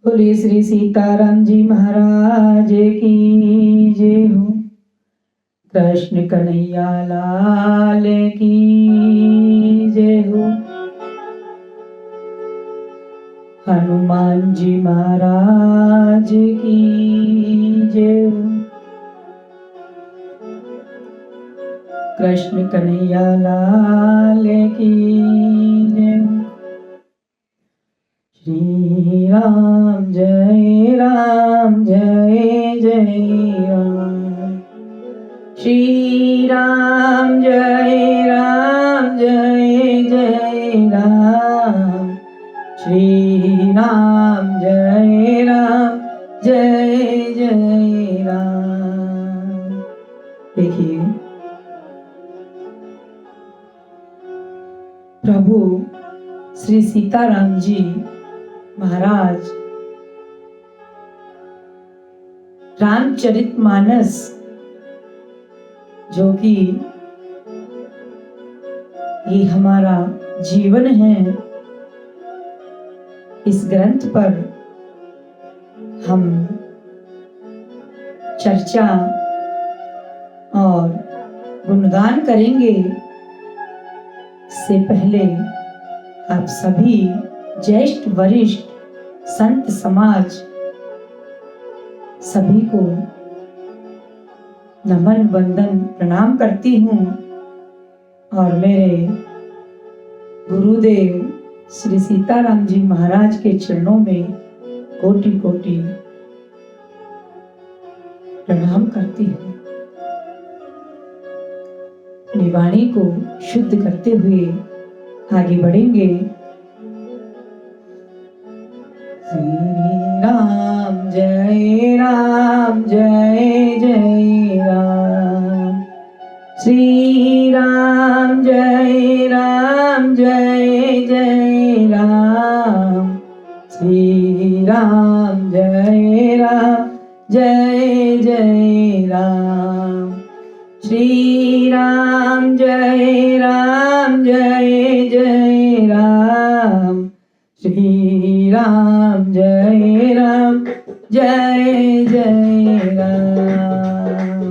बोलिए श्री सीताराम जी महाराज की जय हो। कृष्ण कन्हैया लाल की जय हो। हनुमान जी महाराज की जय हो। कृष्ण कन्हैया लाल की जय हो। श्री राम जय जय राम। श्री राम जय जय राम। श्री राम जय जय राम। देखिए, प्रभु श्री सीताराम जी महाराज रामचरितमानस, जो कि ये हमारा जीवन है, इस ग्रंथ पर हम चर्चा और गुणगान करेंगे। इससे पहले आप सभी ज्येष्ठ वरिष्ठ संत समाज सभी को नमन वंदन प्रणाम करती हूँ और मेरे गुरुदेव श्री सीताराम जी महाराज के चरणों में कोटि कोटि प्रणाम करती हूँ। अपनी वाणी को शुद्ध करते हुए आगे बढ़ेंगे। श्री राम जय जय राम। श्री राम जय जय राम। श्री राम जय जय राम। श्री राम जय जय राम। श्री राम जय जय राम।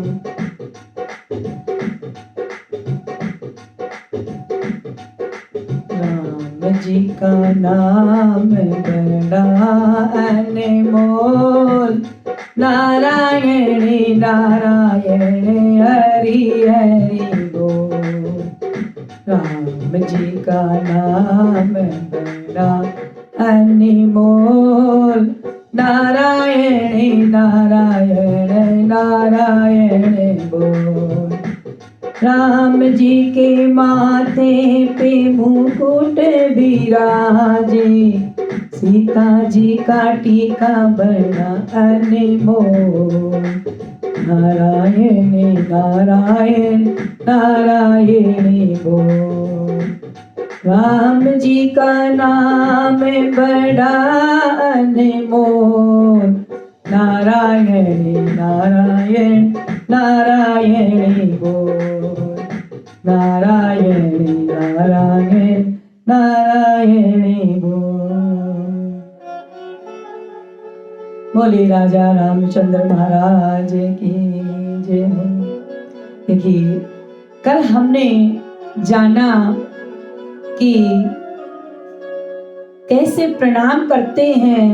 राम जी का नाम बड़ा अनमोल। नारायणी नारायण हरि हरि बोल। राम जी का नाम बड़ा अनमोल। नारायणी नारायण नारायण बोल। राम जी के माथे पे मुकुट विराजे। सीता जी का टीका बड़ा अनमोल। नारायण नारायण नारायण बोल। राम जी का नाम बड़ा अनमोल। नारायण नारायण नारायण बोल। नारायण नारायण नारायण बोल। बोले राजा रामचंद्र महाराज की जय हो। देखिए, कल हमने जाना कि कैसे प्रणाम करते हैं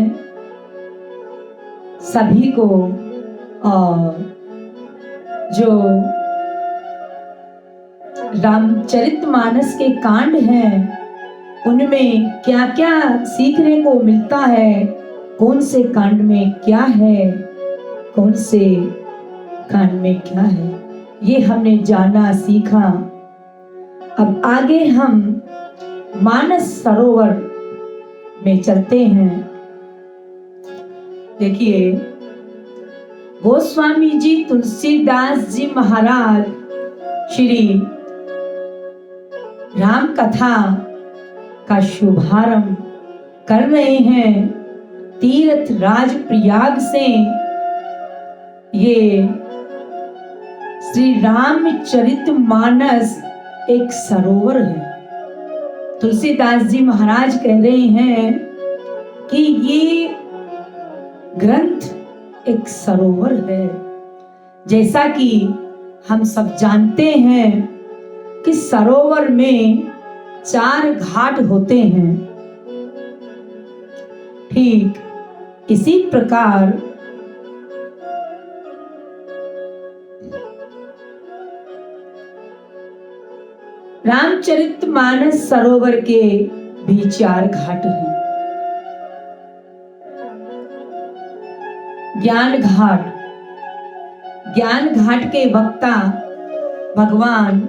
सभी को, और जो रामचरितमानस के कांड हैं उनमें क्या क्या सीखने को मिलता है, कौन से कांड में क्या है, कौन से कांड में क्या है, ये हमने जाना सीखा। अब आगे हम मानस सरोवर में चलते हैं। देखिए, गोस्वामी जी तुलसीदास जी महाराज श्री राम कथा का शुभारंभ कर रहे हैं। तीर्थ राज प्रयाग से ये श्री रामचरितमानस एक सरोवर है। तुलसीदास जी महाराज कह रहे हैं कि ये ग्रंथ एक सरोवर है। जैसा कि हम सब जानते हैं कि सरोवर में 4 घाट होते हैं, ठीक इसी प्रकार रामचरितमानस सरोवर के भी 4 घाट हैं। ज्ञान घाट, ज्ञान घाट के वक्ता भगवान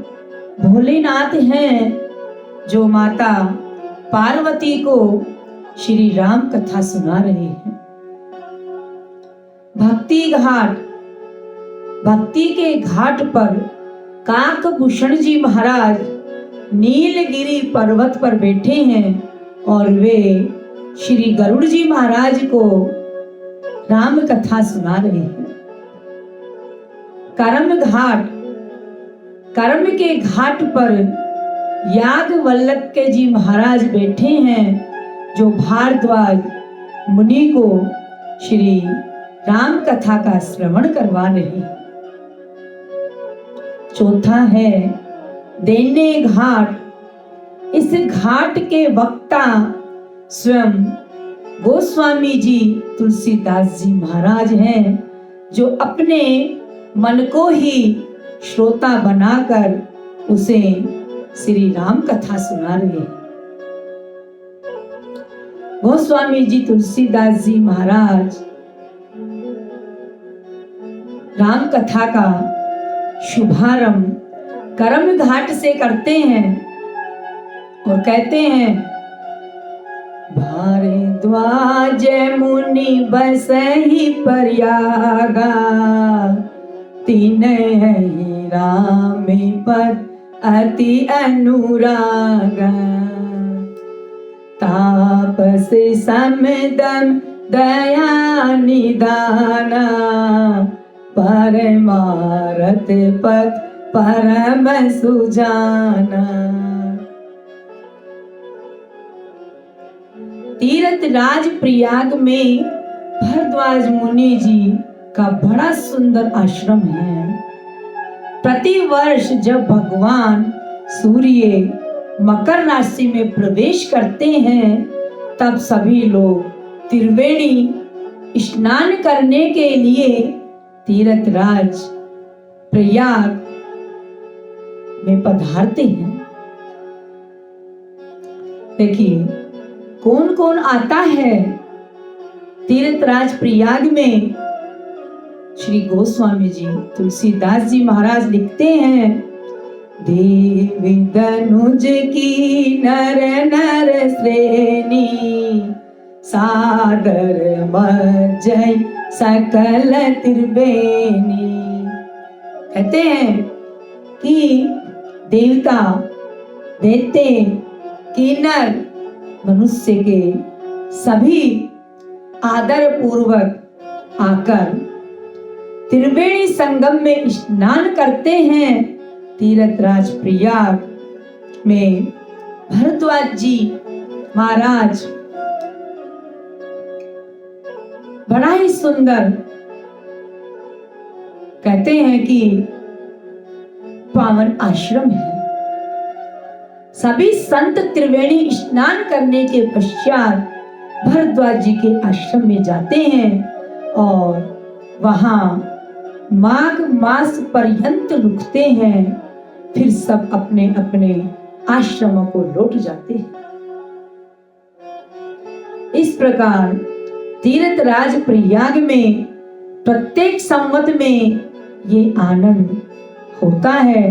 भोलेनाथ हैं, जो माता पार्वती को श्री राम कथा सुना रहे हैं। भक्ति घाट, भक्ति के घाट पर काकभूषण जी महाराज नीलगिरी पर्वत पर बैठे हैं और वे श्री गरुड़ जी महाराज को राम कथा सुना रहे हैं। कर्म घाट, कर्म के घाट पर याज्ञवल्क्य जी महाराज बैठे हैं, जो भारद्वाज मुनि को श्री राम कथा का श्रवण करवा रहे हैं। चौथा है देने घाट। इस घाट के वक्ता स्वयं गोस्वामी जी तुलसीदास जी महाराज हैं, जो अपने मन को ही श्रोता बनाकर उसे श्री राम कथा सुना रहे हैं। गोस्वामी जी तुलसीदास जी महाराज राम कथा का शुभारंभ कर्म घाट से करते हैं और कहते हैं, भारद्वाज मुनि बसहि प्रयागा, तिन्हि राम पद अति अनुरागा, तापस समदम दया निदाना, परमारथ पद परम सुजाना। तीर्थ राज प्रयाग में भारद्वाज मुनि जी का बड़ा सुंदर आश्रम है। प्रति वर्ष जब भगवान सूर्य मकर राशि में प्रवेश करते हैं, तब सभी लोग त्रिवेणी स्नान करने के लिए तीर्थराज प्रयाग में पधारते हैं। देखिए कौन कौन आता है तीर्थराज प्रयाग में। श्री गोस्वामी जी तुलसीदास जी महाराज लिखते हैं, देवी दनुज की नर नर श्रेणी, सादर मज्जै सकल त्रिवेणी। कहते हैं कि देवता, देते, किन्नर, मनुष्य के सभी आदर पूर्वक आकर त्रिवेणी संगम में स्नान करते हैं। तीर्थराज प्रयाग में भारद्वाज जी महाराज बड़ा ही सुंदर कहते हैं कि पावन आश्रम है। सभी संत त्रिवेणी स्नान करने के पश्चात भारद्वाज जी के आश्रम में जाते हैं और वहां माघ मास पर्यंत रुकते हैं, फिर सब अपने अपने आश्रमों को लौट जाते हैं। इस प्रकार तीर्थराज प्रयाग में प्रत्येक संवत में ये आनंद होता है,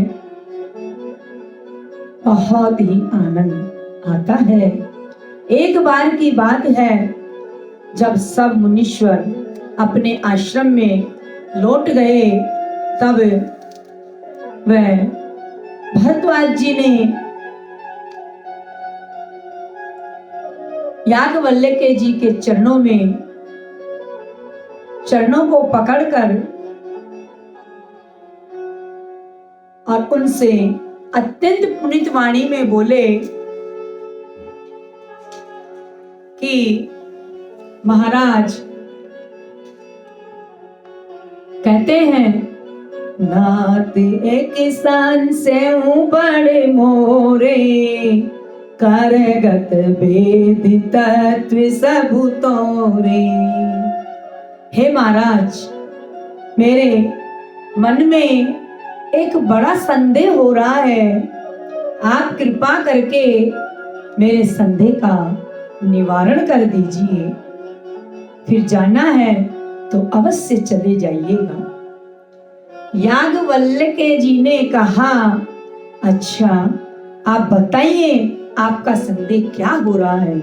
बहुत ही आनंद आता है। एक बार की बात है, जब सब मुनीश्वर अपने आश्रम में लौट गए, तब वह भारद्वाज जी ने याज्ञवल्क्य जी के चरणों को पकड़कर और उनसे अत्यंत पुनीत वाणी में बोले कि महाराज, कहते हैं नात एक सान से हूँ बड़े मोरे, करगत वेद तत्व सब तोरे। हे महाराज, मेरे मन में एक बड़ा संदेह हो रहा है, आप कृपा करके मेरे संदेह का निवारण कर दीजिए। फिर जाना है तो अवश्य चले जाइएगा। याज्ञवल्क्य जी ने कहा, अच्छा आप बताइए आपका संदेह क्या हो रहा है।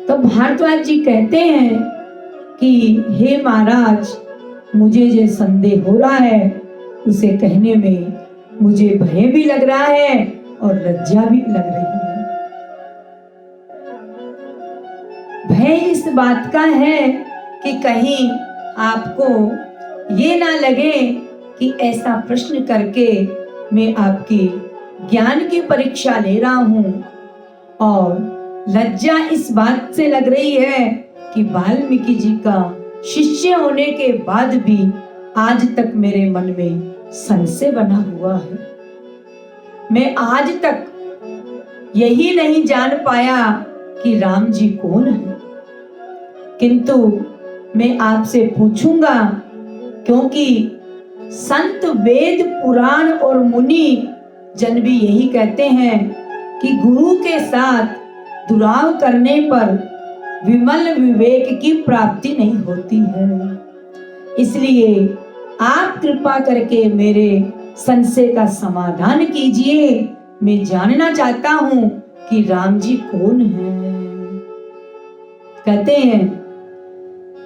तो भारद्वाज जी कहते हैं कि हे महाराज, मुझे जो संदेह हो रहा है उसे कहने में मुझे भय भी लग रहा है और लज्जा भी लग रही है। भय इस बात का है कि कहीं आपको ये ना लगे कि ऐसा प्रश्न करके मैं आपकी ज्ञान की परीक्षा ले रहा हूं, और लज्जा इस बात से लग रही है कि वाल्मीकि जी का शिष्य होने के बाद भी आज तक मेरे मन में संशय बना हुआ है। मैं आज तक यही नहीं जान पाया कि राम जी कौन है, किंतु मैं आपसे पूछूंगा, क्योंकि संत वेद पुराण और मुनि जन भी यही कहते हैं कि गुरु के साथ दुराव करने पर विमल विवेक की प्राप्ति नहीं होती है। इसलिए आप कृपा करके मेरे संशय का समाधान कीजिए। मैं जानना चाहता हूं कि राम जी कौन है। कहते हैं,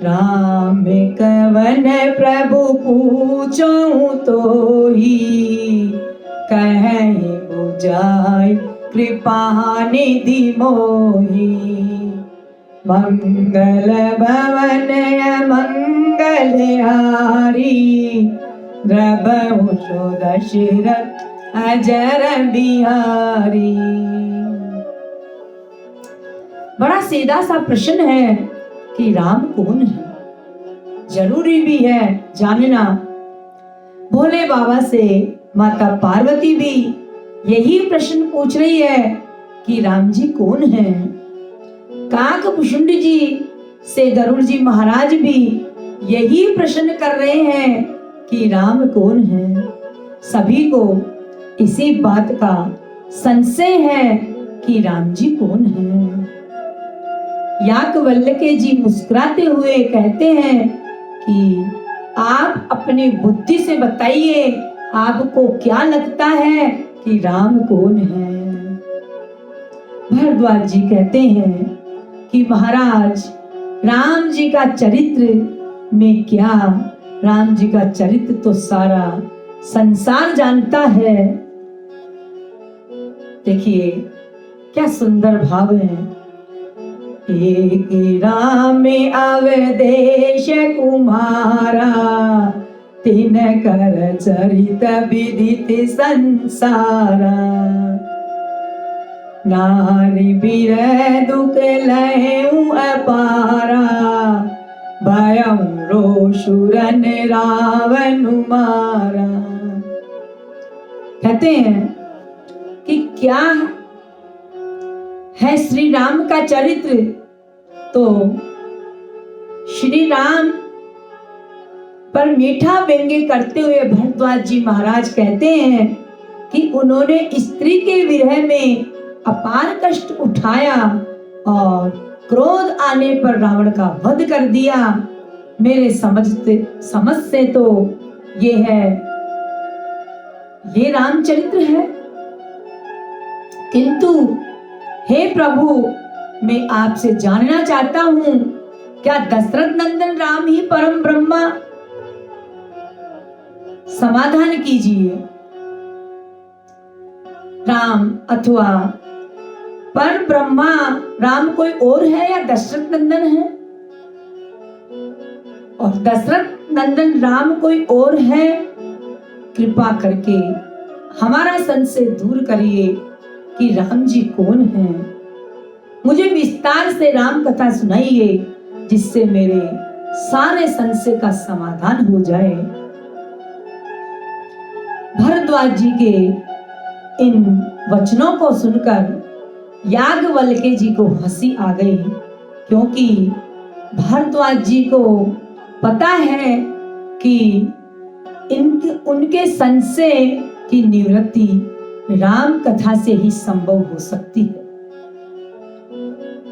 राम कवन प्रभु पूछो तो ही, कहें बुझाई कृपा निधि मोही। मंगल भवन मंगल हारी, द्रबहु सो दशरथ अजर बिहारी। बड़ा सीधा सा प्रश्न है कि राम कौन है, जरूरी भी है जानना। भोले बाबा से माता पार्वती भी यही प्रश्न पूछ रही है कि राम जी कौन है। काकभूषुंड जी से गरुड़ जी महाराज भी यही प्रश्न कर रहे हैं कि राम कौन है। सभी को इसी बात का संशय है कि राम जी कौन है। याज्ञवल्क्य जी मुस्कुराते हुए कहते हैं कि आप अपनी बुद्धि से बताइए, आपको क्या लगता है कि राम कौन है। भारद्वाज जी कहते हैं कि महाराज, राम जी का चरित्र में क्या, राम जी का चरित्र तो सारा संसार जानता है। देखिए क्या सुंदर भाव है। एक राम अवदेश कुमारा, तिन कर चरित विदित संसारा। नारी बिरह दुख लहु अपारा, भयं रोषुरन रावण मारा। कहते हैं कि क्या है श्री राम का चरित्र, तो श्री राम पर मीठा व्यंग्य करते हुए भारद्वाज जी महाराज कहते हैं कि उन्होंने स्त्री के विरह में अपार कष्ट उठाया और क्रोध आने पर रावण का वध कर दिया। मेरे समझ से तो ये रामचरित्र है। किंतु हे प्रभु, मैं आपसे जानना चाहता हूं, क्या दशरथ नंदन राम ही परम ब्रह्मा? समाधान कीजिए। राम अथवा पर ब्रह्मा राम कोई और है या दशरथ नंदन है? और दशरथ नंदन राम कोई और है? कृपा करके हमारा संशय दूर करिए कि राम जी कौन हैं। मुझे विस्तार से राम कथा सुनाइए, जिससे मेरे सारे संशय का समाधान हो जाए। भरद्वाज जी के इन वचनों को सुनकर याज्ञवल्क्य जी को हंसी आ गई, क्योंकि भरद्वाज जी को पता है कि उनके संशय की निवृत्ति राम कथा से ही संभव हो सकती है।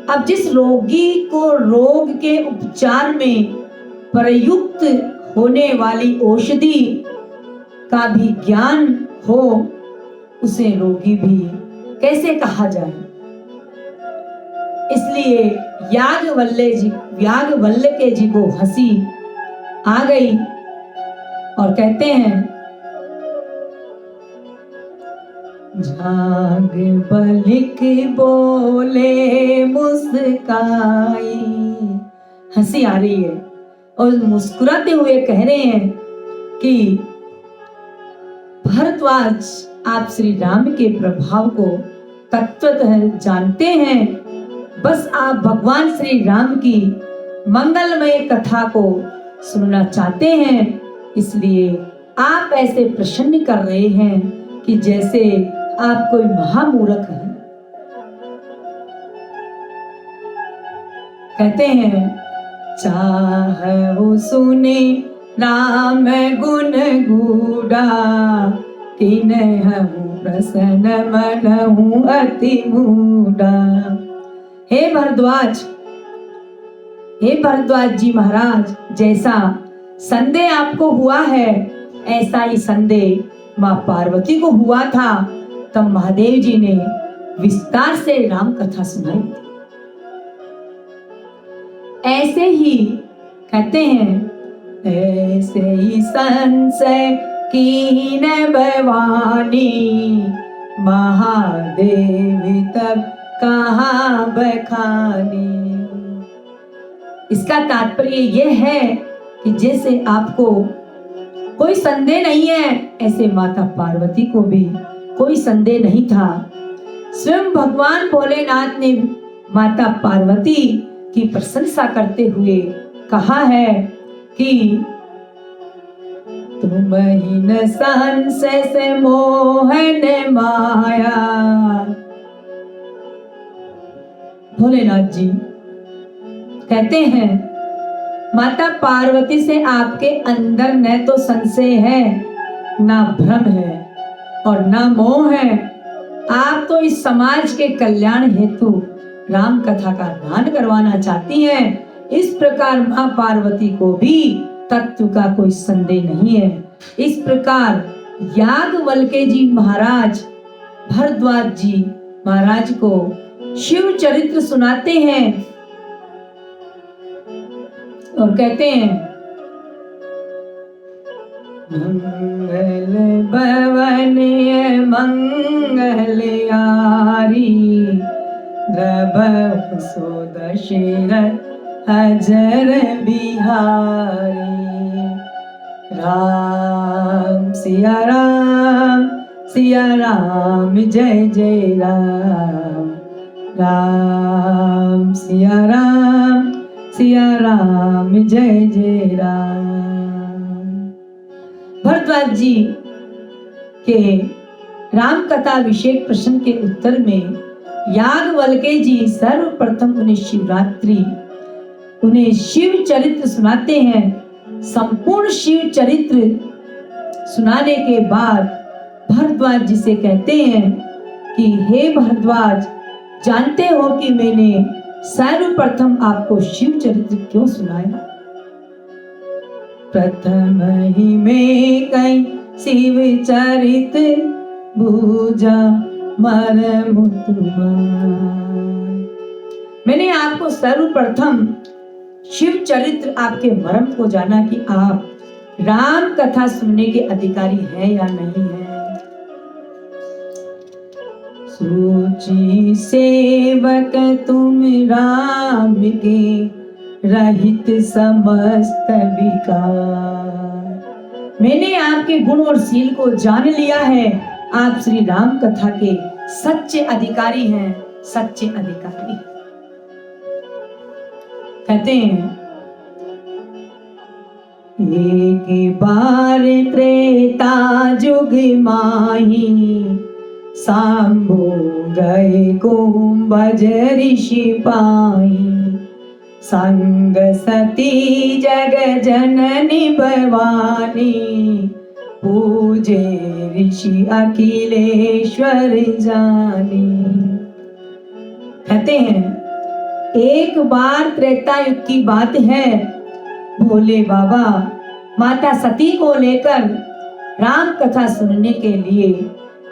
अब जिस रोगी को रोग के उपचार में प्रयुक्त होने वाली औषधि का भी ज्ञान हो, उसे रोगी भी कैसे कहा जाए। इसलिए याज्ञवल्क्य जी को हंसी आ गई और कहते हैं, याज्ञवल्क्य बोले मुस्काई। हंसी आ रही है और मुस्कुराते हुए कह रहे हैं कि भरद्वाज, आप श्री राम के प्रभाव को तत्वतः जानते हैं, बस आप भगवान श्री राम की मंगलमय कथा को सुनना चाहते हैं, इसलिए आप ऐसे प्रसन्न कर रहे हैं कि जैसे आप कोई महामूर्ख हैं। कहते हैं, चाहु सुने राम गुण गूढ़ा, किन्हु प्रसन्न मनहु अति मूढ़ा। हे भरद्वाज जी महाराज, जैसा संदेह आपको हुआ है, ऐसा ही संदेह मां पार्वती को हुआ था। तब महादेव जी ने विस्तार से राम कथा सुनाई थी। ऐसे ही कहते हैं, ऐसे ही संशय कीन भवानी, महादेव तब कहाँ बखानी। इसका तात्पर्य यह है कि जैसे आपको कोई संदेह नहीं है, ऐसे माता पार्वती को भी कोई संदेह नहीं था। स्वयं भगवान भोलेनाथ ने माता पार्वती की प्रशंसा करते हुए कहा है कि तुम ही न संशय से मोहन माया। भोलेनाथ जी कहते हैं, माता पार्वती से आपके अंदर न तो संशय है, ना भ्रम है और ना मोह है। आप तो इस समाज के कल्याण हेतु राम कथा का दान करवाना चाहती हैं। इस प्रकार मां पार्वती को भी तत्व का कोई संदेह नहीं है। इस प्रकार याज्ञवल्क्य जी महाराज भरद्वाज जी महाराज को शिव चरित्र सुनाते हैं और कहते हैं, मंगल भवन मंगल यारी, द्रवहु सो दशरथ अजर बिहारी। राम सिया राम, सिया राम जय जय राम, राम सिया राम, सिया राम जय जय राम। भरद्वाज जी के राम कथा अभिषेक प्रश्न के उत्तर में याज्ञवल्क्य जी सर्वप्रथम उन्हें शिव चरित्र सुनाते हैं। संपूर्ण शिव चरित्र सुनाने के बाद भरद्वाज जी से कहते हैं कि हे भरद्वाज, जानते हो कि मैंने सर्वप्रथम आपको शिव चरित्र क्यों सुनाया? प्रथम ही में कई शिव चरित बूझा मरम तुम्हार। मैंने आपको सर्वप्रथम शिव चरित्र आपके मर्म को जाना कि आप राम कथा सुनने के अधिकारी हैं या नहीं है। सूची सेवक तुम राम के, रहित समस्त विकार। मैंने आपके गुण और शील को जान लिया है। आप श्री राम कथा के सच्चे अधिकारी हैं, सच्चे अधिकारी। कहते हैं एक बार त्रेता जुग माही, सांभो गए कुंभज ऋषि पाई। संग सती जग जननी भवानी, पूजे ऋषि अखिलेश्वर जानी। कहते हैं एक बार त्रेता युग की बात है, भोले बाबा माता सती को लेकर राम कथा सुनने के लिए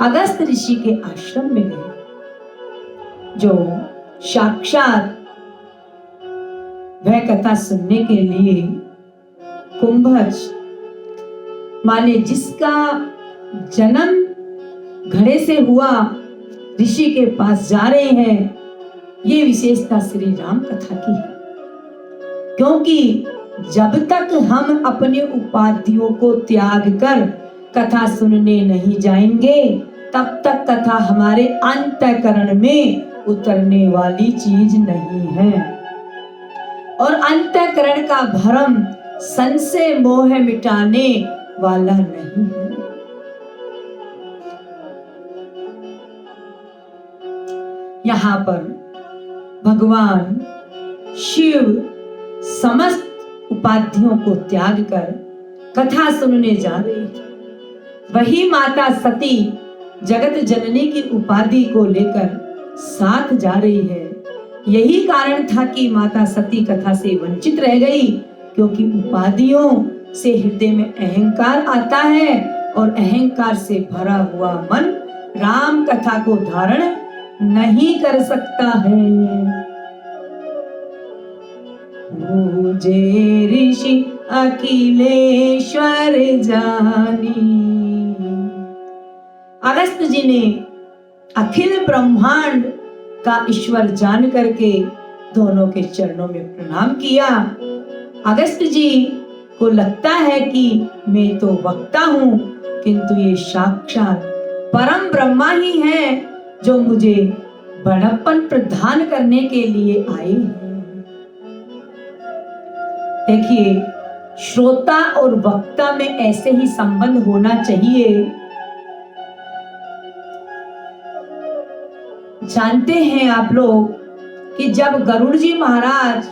अगस्त ऋषि के आश्रम में गए, जो साक्षात वह कथा सुनने के लिए कुंभज माने जिसका जन्म घड़े से हुआ ऋषि के पास जा रहे हैं। ये विशेषता श्री राम कथा की है, क्योंकि जब तक हम अपने उपाधियों को त्याग कर कथा सुनने नहीं जाएंगे, तब तक कथा हमारे अंतःकरण में उतरने वाली चीज नहीं है। और अंतःकरण का भ्रम संशय मोह मिटाने वाला नहीं है। यहाँ पर भगवान शिव समस्त उपाधियों को त्याग कर कथा सुनने जा रहे हैं। वही माता सती जगत जननी की उपाधि को लेकर साथ जा रही है। यही कारण था कि माता सती कथा से वंचित रह गई, क्योंकि उपाधियों से हृदय में अहंकार आता है और अहंकार से भरा हुआ मन राम कथा को धारण नहीं कर सकता है। पूजे ऋषि अखिलेश्वर जानी। अगस्त जी ने अखिल ब्रह्मांड का ईश्वर जान करके दोनों के चरणों में प्रणाम किया। अगस्त जी को लगता है कि मैं तो वक्ता हूं, किंतु ये साक्षात परम ब्रह्मा ही है जो मुझे बड़प्पन प्रदान करने के लिए आए हैं। देखिए, श्रोता और वक्ता में ऐसे ही संबंध होना चाहिए। जानते हैं आप लोग कि जब गरुड़ जी महाराज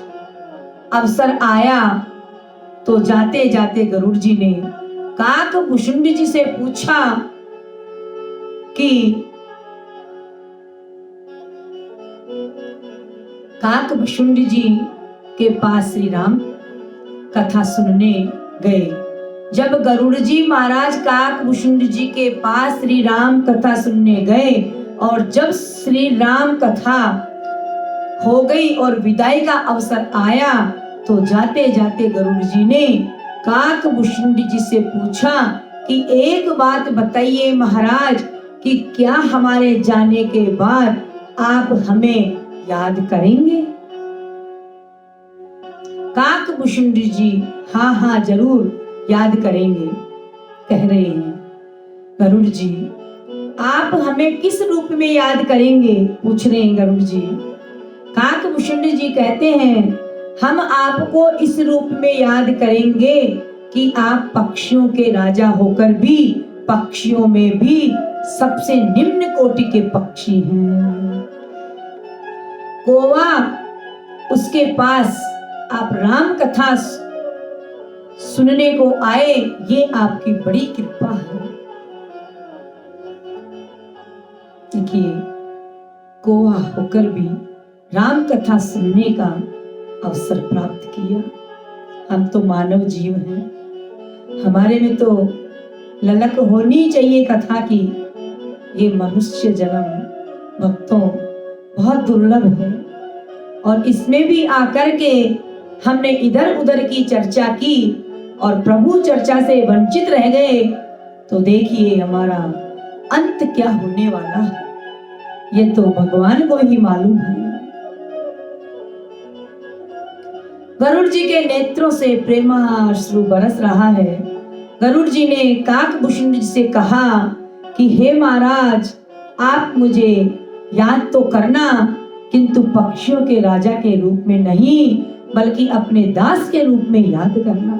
अवसर आया तो जाते जाते गरुड़ जी ने काकभूषुंड जी से पूछा कि काकभूषुंड जी के पास श्री राम कथा सुनने गए। जब गरुड़ जी महाराज काकभूषुंड जी के पास श्री राम कथा सुनने गए और जब श्री राम कथा हो गई और विदाई का अवसर आया, तो जाते जाते गरुड़ जी ने काकभूषुंड जी से पूछा कि एक बात बताइए महाराज, कि क्या हमारे जाने के बाद आप हमें याद करेंगे? काकभूषुंड जी हाँ हाँ जरूर याद करेंगे कह रहे हैं। गरुड़ जी आप हमें किस रूप में याद करेंगे पूछ रहे हैं गरुड़ जी। काकभूषुंड जी कहते हैं हम आपको इस रूप में याद करेंगे कि आप पक्षियों के राजा होकर भी पक्षियों में भी सबसे निम्न कोटि के पक्षी हैं। कौवा उसके पास आप राम कथा सुनने को आए, ये आपकी बड़ी कृपा है। देखिए, कौवा होकर भी राम कथा सुनने का अवसर प्राप्त किया। हम तो मानव जीव हैं, हमारे में तो ललक होनी चाहिए कथा की। ये मनुष्य जन्म भक्तों बहुत दुर्लभ है, और इसमें भी आकर के हमने इधर उधर की चर्चा की और प्रभु चर्चा से वंचित रह गए, तो देखिए हमारा अंत क्या होने वाला है, ये तो भगवान को ही मालूम है। गरुड़ जी के नेत्रों से प्रेमाश्रु बरस रहा है। गरुड़ जी ने काकभूषुंड जी से कहा कि हे महाराज, आप मुझे याद तो करना, किंतु पक्षियों के राजा के रूप में नहीं, बल्कि अपने दास के रूप में याद करना।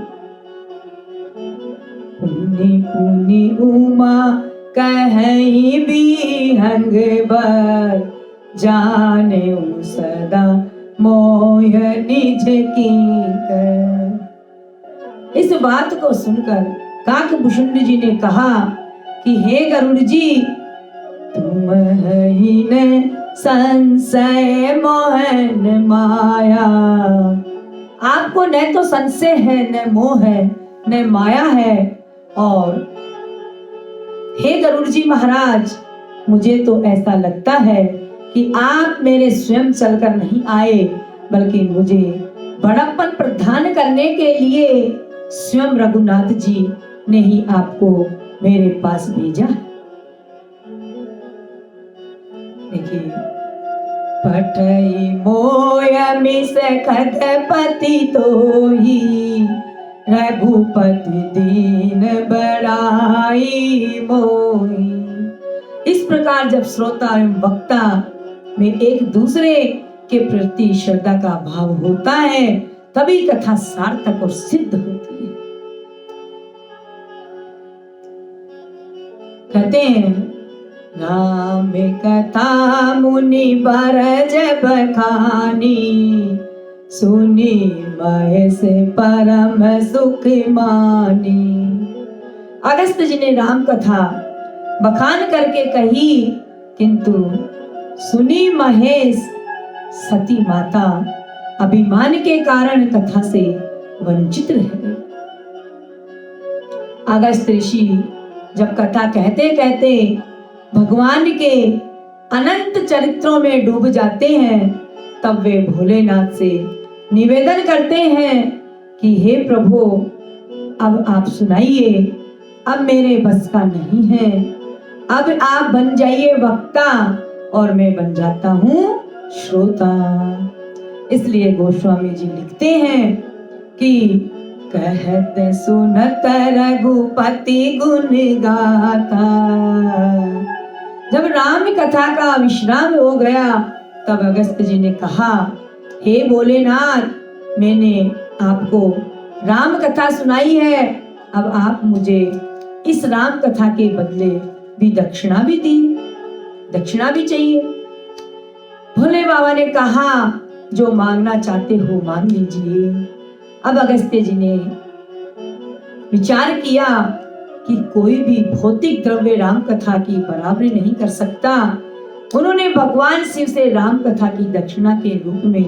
मुनि पुनि उमा कहीं भी हंग बर, जाने सदा मोह निज की कर। इस बात को सुनकर काकभूषुंड जी ने कहा कि हे गरुड़ जी, तुम ही न संशय मोहन माया, आपको न तो संशय है, न मोह है, न माया है। और हे गरुड़ जी महाराज, मुझे तो ऐसा लगता है कि आप मेरे स्वयं चलकर नहीं आए, बल्कि मुझे बड़प्पन प्रदान करने के लिए स्वयं रघुनाथ जी ने ही आपको मेरे पास भेजा। देखिए, पठई मोय मिस खतपति तोही, रघुपति दीन बड़ाई मोही। इस प्रकार जब श्रोता एवं वक्ता में एक दूसरे के प्रति श्रद्धा का भाव होता है, तभी कथा सार्थक और सिद्ध होती है। कहते हैं, राम कथा मुनि बरज बखानी, सुनी महेश परम सुख मानी। अगस्त्य जी ने राम कथा बखान करके कही, किंतु सुनी महेश सती माता अभिमान के कारण कथा से वंचित रह गई। अगस्त्य ऋषि जब कथा कहते कहते भगवान के अनंत चरित्रों में डूब जाते हैं, तब वे भोलेनाथ से निवेदन करते हैं कि हे प्रभु, अब आप सुनाइए, अब मेरे बस का नहीं है, अब आप बन जाइए वक्ता और मैं बन जाता हूँ श्रोता। इसलिए गोस्वामी जी लिखते हैं कि कहत सुनत रघुपति गुण गाता। जब राम कथा का विश्राम हो गया, तब अगस्त्य जी ने कहा, हे भोलेनाथ, मैंने आपको राम कथा सुनाई है, अब आप मुझे इस राम कथा के बदले भी दक्षिणा भी दी, दक्षिणा भी चाहिए। भोले बाबा ने कहा, जो मांगना चाहते हो मांग लीजिए। अब अगस्त्य जी ने विचार किया कि कोई भी भौतिक द्रव्य राम कथा की बराबरी नहीं कर सकता। उन्होंने भगवान शिव से राम कथा की दक्षिणा के रूप में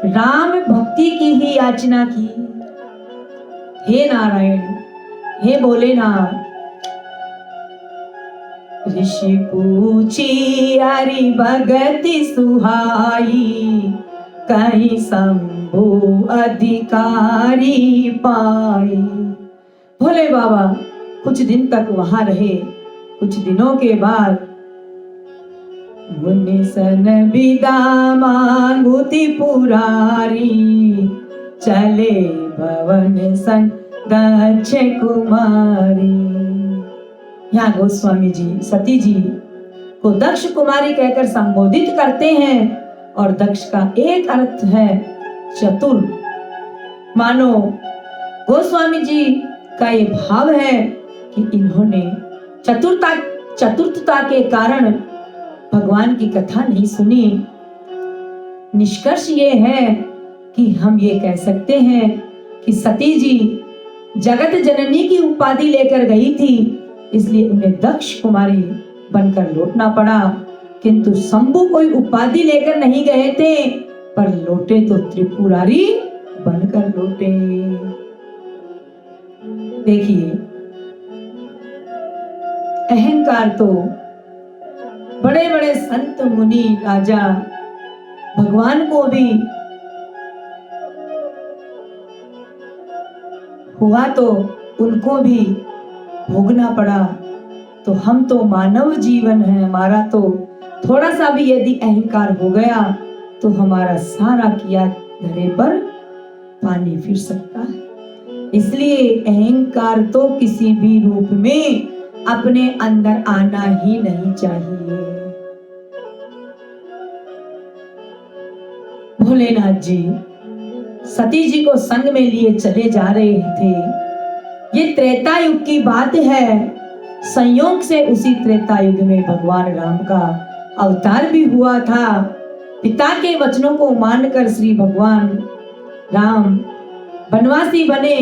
राम भक्ति की ही याचना की। हे नारायण, हे भोलेनाथ, ऋषि पूछी हरि भगति सुहाई, कहीं शंभु अधिकारी पाई। भोले बाबा कुछ दिन तक वहां रहे। कुछ दिनों के बाद मुनि सन विदा मांगुति पुरारी, चले भवन सन दक्ष कुमारी। यहाँ गोस्वामी जी सती जी को दक्ष कुमारी कहकर संबोधित करते हैं, और दक्ष का एक अर्थ है चतुर। मानो गोस्वामी जी का ये भाव है कि इन्होंने चतुर्थता के कारण भगवान की कथा नहीं सुनी। निष्कर्ष ये है कि हम ये कह सकते हैं कि सती जी जगत जननी की उपाधि लेकर गई थी, इसलिए उन्हें दक्ष कुमारी बनकर लौटना पड़ा। किंतु शंभु कोई उपाधि लेकर नहीं गए थे, पर लौटे तो त्रिपुरारी बनकर लौटे। देखिए, अहंकार तो बड़े बड़े संत मुनि राजा भगवान को भी हुआ, तो उनको भी भोगना पड़ा। तो हम तो मानव जीवन है, हमारा तो थोड़ा सा भी यदि अहंकार हो गया तो हमारा सारा किया धरे पर पानी फिर सकता है। इसलिए अहंकार तो किसी भी रूप में अपने अंदर आना ही नहीं चाहिए। भोलेनाथ जी सती जी को संग में लिए चले जा रहे थे। ये त्रेता युग की बात है। संयोग से उसी त्रेता युग में भगवान राम का अवतार भी हुआ था। पिता के वचनों को मानकर श्री भगवान राम वनवासी बने,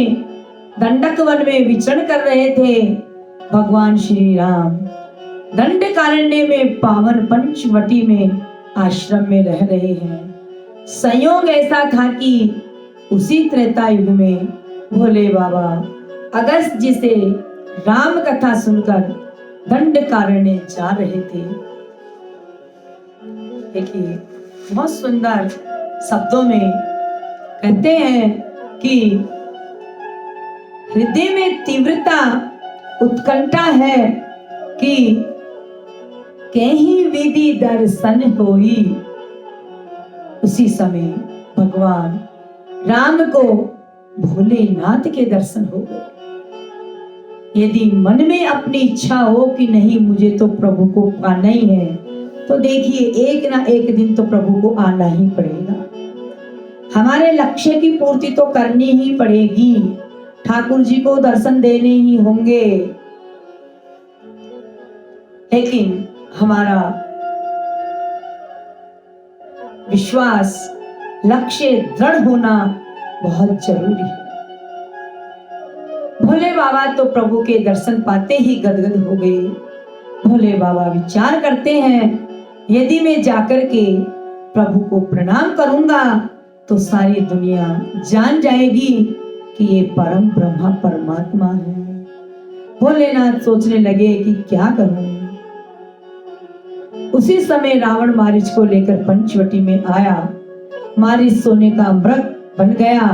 दंडक वन में विचरण कर रहे थे। भगवान श्री राम दंडकारण्य में पावन पंचवटी में आश्रम में रह रहे हैं। संयोग ऐसा था कि उसी त्रेता युग में भोले बाबा अगस्त जी से राम कथा सुनकर दंडकारण्य जा रहे थे। देखिए बहुत सुंदर शब्दों में कहते हैं कि हृदय में तीव्रता उत्कंठा है कि कहीं विधि दर्शन होई। उसी समय भगवान राम को भोलेनाथ के दर्शन हो गए। यदि मन में अपनी इच्छा हो कि नहीं मुझे तो प्रभु को पाना ही है, तो देखिए एक ना एक दिन तो प्रभु को आना ही पड़ेगा। हमारे लक्ष्य की पूर्ति तो करनी ही पड़ेगी, ठाकुर जी को दर्शन देने ही होंगे। लेकिन हमारा विश्वास, लक्ष्य दृढ़ होना बहुत जरूरी है। भोले बाबा तो प्रभु के दर्शन पाते ही गदगद हो गए। भोले बाबा विचार करते हैं, यदि मैं जाकर के प्रभु को प्रणाम करूंगा तो सारी दुनिया जान जाएगी कि ये परम ब्रह्मा परमात्मा है। भोलेनाथ सोचने लगे कि क्या करूं। उसी समय रावण मारीच को लेकर पंचवटी में आया। मारीच सोने का मृग बन गया।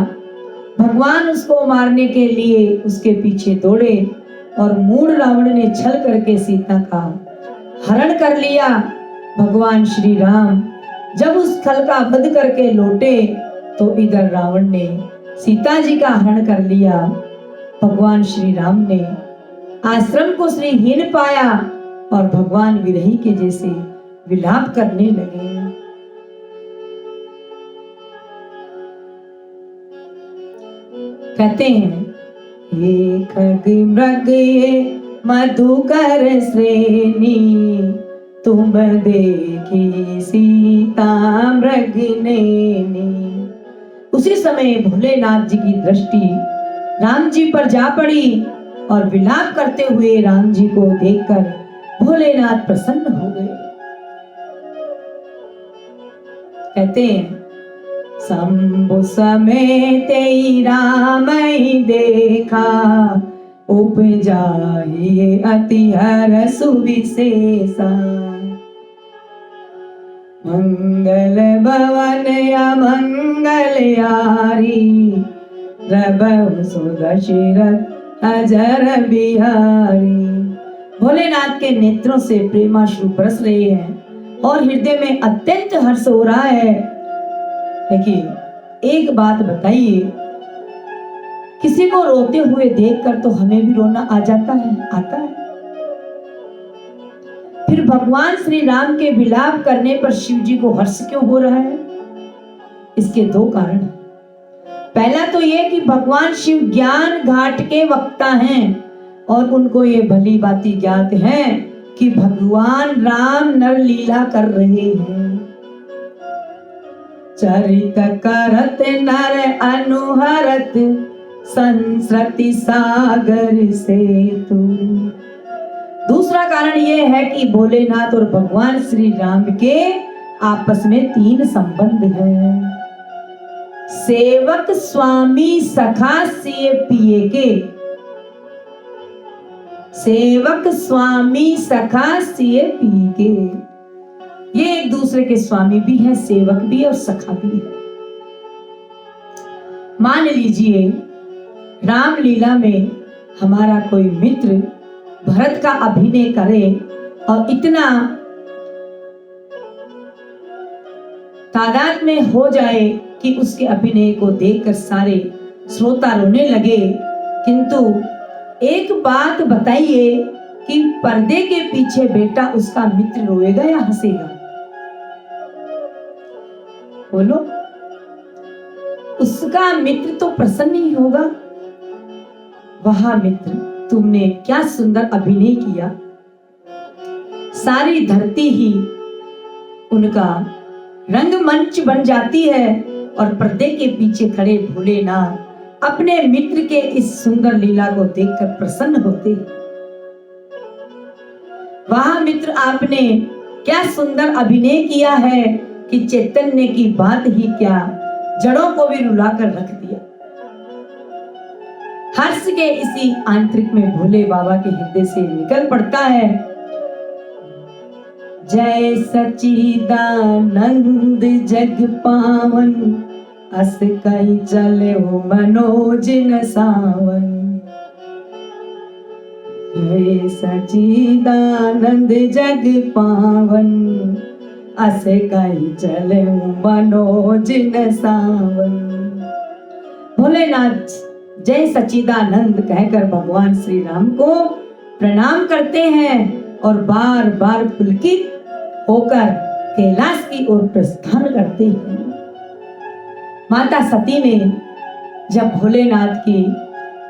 भगवान उसको मारने के लिए उसके पीछे दौड़े और मूढ़ रावण ने छल करके सीता का हरण कर लिया। भगवान श्री राम जब उस खल का वध करके लौटे तो इधर रावण ने सीता जी का हरण कर लिया। भगवान श्री राम ने आश्रम को श्रीहीन पाया और भगवान विरही के जैसे विलाप करने लगे। कहते हैं, ये खग मृग ये मधुकर श्रेणी, तुम देखी सीता मृग नैनी। उसी समय भोलेनाथ जी की दृष्टि राम जी पर जा पड़ी और विलाप करते हुए राम जी को देखकर भोलेनाथ प्रसन्न हो गए। कहते हैं, शंभु समेत राम ही देखा, उपजाहि अति हरष विशेषा। मंगल भवन अमंगल यारी, रबहु सुदशरथ अजर बिहारी। भोलेनाथ के नेत्रों से प्रेमाश्रु बरस रहे हैं और हृदय में अत्यंत हर्ष हो रहा है। देखिए एक बात बताइए, किसी को रोते हुए देखकर तो हमें भी रोना आ जाता है, आता है। फिर भगवान श्री राम के विलाप करने पर शिव जी को हर्ष क्यों हो रहा है? इसके दो कारण हैं। पहला तो ये कि भगवान शिव ज्ञान घाट के वक्ता हैं और उनको ये भली बाती ज्ञात है कि भगवान राम नर लीला कर रहे हैं। चरित करत नर अनुहरत, संस्कृति सागर से तू। दूसरा कारण यह है कि भोलेनाथ और भगवान श्री राम के आपस में तीन संबंध हैं। सेवक स्वामी सखा सिए पिए के, सेवक स्वामी सखा सिए पिए के। ये एक दूसरे के स्वामी भी है, सेवक भी और सखा भी है। मान लीजिए रामलीला में हमारा कोई मित्र भरत का अभिनय करे और इतना तादाद में हो जाए कि उसके अभिनय को देखकर सारे श्रोता रोने लगे। किंतु एक बात बताइए कि पर्दे के पीछे बेटा उसका मित्र रोएगा या हंसेगा? बोलो। उसका मित्र तो प्रसन्न ही होगा। वाह मित्र, तुमने क्या सुंदर अभिनय किया। सारी धरती ही उनका रंगमंच बन जाती है और पर्दे के पीछे खड़े भोलेनाथ अपने मित्र के इस सुंदर लीला को देखकर प्रसन्न होते। वाह मित्र, आपने क्या सुंदर अभिनय किया है कि चैतन्य की बात ही क्या, जड़ों को भी रुलाकर रख दिया। हर्ष के इसी आंतरिक में भोले बाबा के हृदय से निकल पड़ता है, जय सच्चिदानंद जग पावन, अस कई चले हो मनोज न सावन। जय सच्चिदानंद जग पावन, अस कई चले हो मनोज न सावन। भोलेनाथ जय सच्चिदानंद कहकर भगवान श्री राम को प्रणाम करते हैं और बार बार पुलकित होकर कैलाश की ओर प्रस्थान करते हैं। माता सती ने जब भोलेनाथ की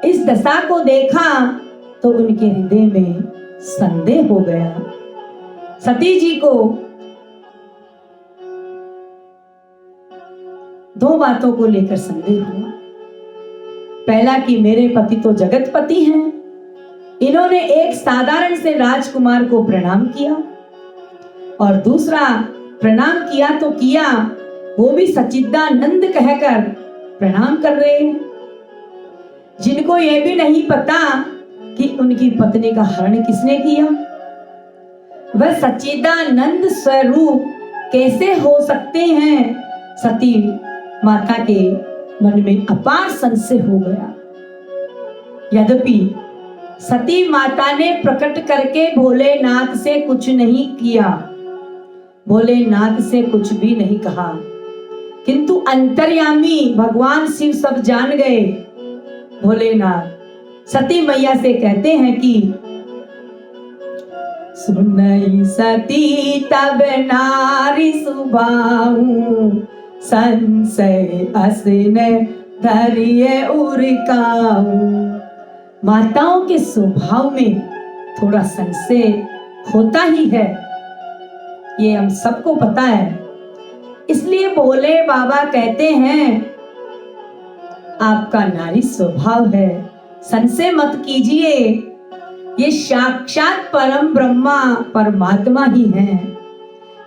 इस दशा को देखा तो उनके हृदय में संदेह हो गया। सती जी को दो बातों को लेकर संदेह हुआ। पहला कि मेरे पति तो जगतपति हैं, इन्होंने एक साधारण से राजकुमार को प्रणाम किया, और दूसरा प्रणाम किया तो किया, वो भी सच्चिदानंद कहकर प्रणाम कर रहे हैं, जिनको ये भी नहीं पता कि उनकी पत्नी का हरण किसने किया। वह सच्चिदानंद स्वरूप कैसे हो सकते हैं। सती माता के मन में अपार संशय हो गया। यद्यपि सती माता ने प्रकट करके भोलेनाथ से कुछ नहीं किया, भोलेनाथ से कुछ भी नहीं कहा, किंतु अंतर्यामी भगवान शिव सब जान गए। भोलेनाथ सती मैया से कहते हैं कि सुनई सती तब नारी सुभाऊ, संशय असन धरिए उरकाऊ। माताओं के स्वभाव में थोड़ा संशय होता ही है, ये हम सबको पता है। इसलिए भोले बाबा कहते हैं आपका नारी स्वभाव है, संशय मत कीजिए, ये साक्षात परम ब्रह्मा परमात्मा ही हैं।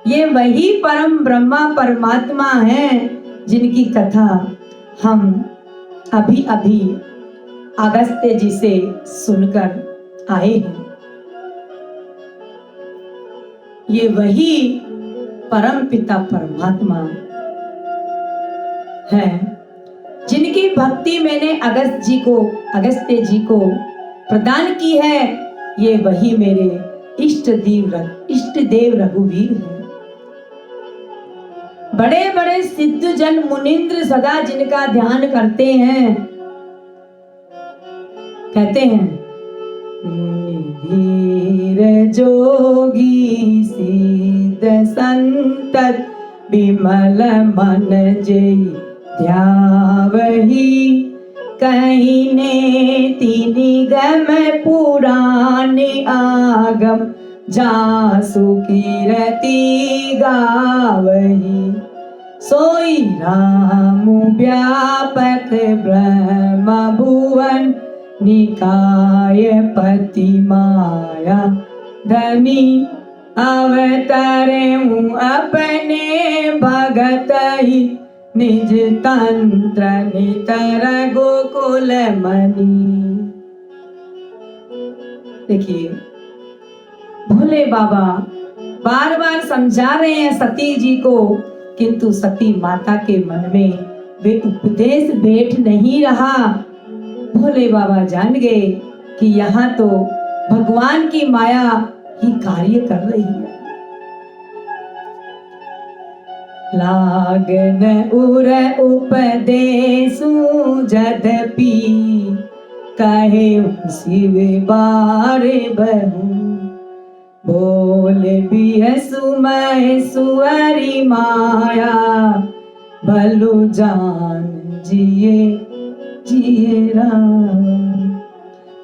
ये वही परम ब्रह्मा परमात्मा हैं जिनकी कथा हम अभी अभी अगस्त्य जी से सुनकर आए हैं। ये वही परम पिता परमात्मा है जिनकी भक्ति मैंने अगस्त्य जी को प्रदान की है। ये वही मेरे इष्ट देव रघुवीर हैं। बड़े बड़े सिद्ध जन मुनिंद्र सदा जिनका ध्यान करते हैं, कहते हैं धीर जोगी सिद्ध संतत, विमल मन जय ध्यावही, कहने तिनि गम पुराण आगम, जासु कीरति गावही। सोई राम व्यापक ब्रह्म भुवन, निकाय पति माया धनी, अवतरे अपने भगत ही, निज तंत्र नितर गोकुल मणि। देखिए भोले बाबा बार बार समझा रहे हैं सती जी को, किंतु सती माता के मन में वे उपदेश बैठ नहीं रहा। भोले बाबा जान गए कि यहाँ तो भगवान की माया ही कार्य कर रही है। लागन उर उपदेशु जदपि, कहे शिव बार बहु, बोल बिहसु महेश्वरी माया, भलु जान जिए जिए राम।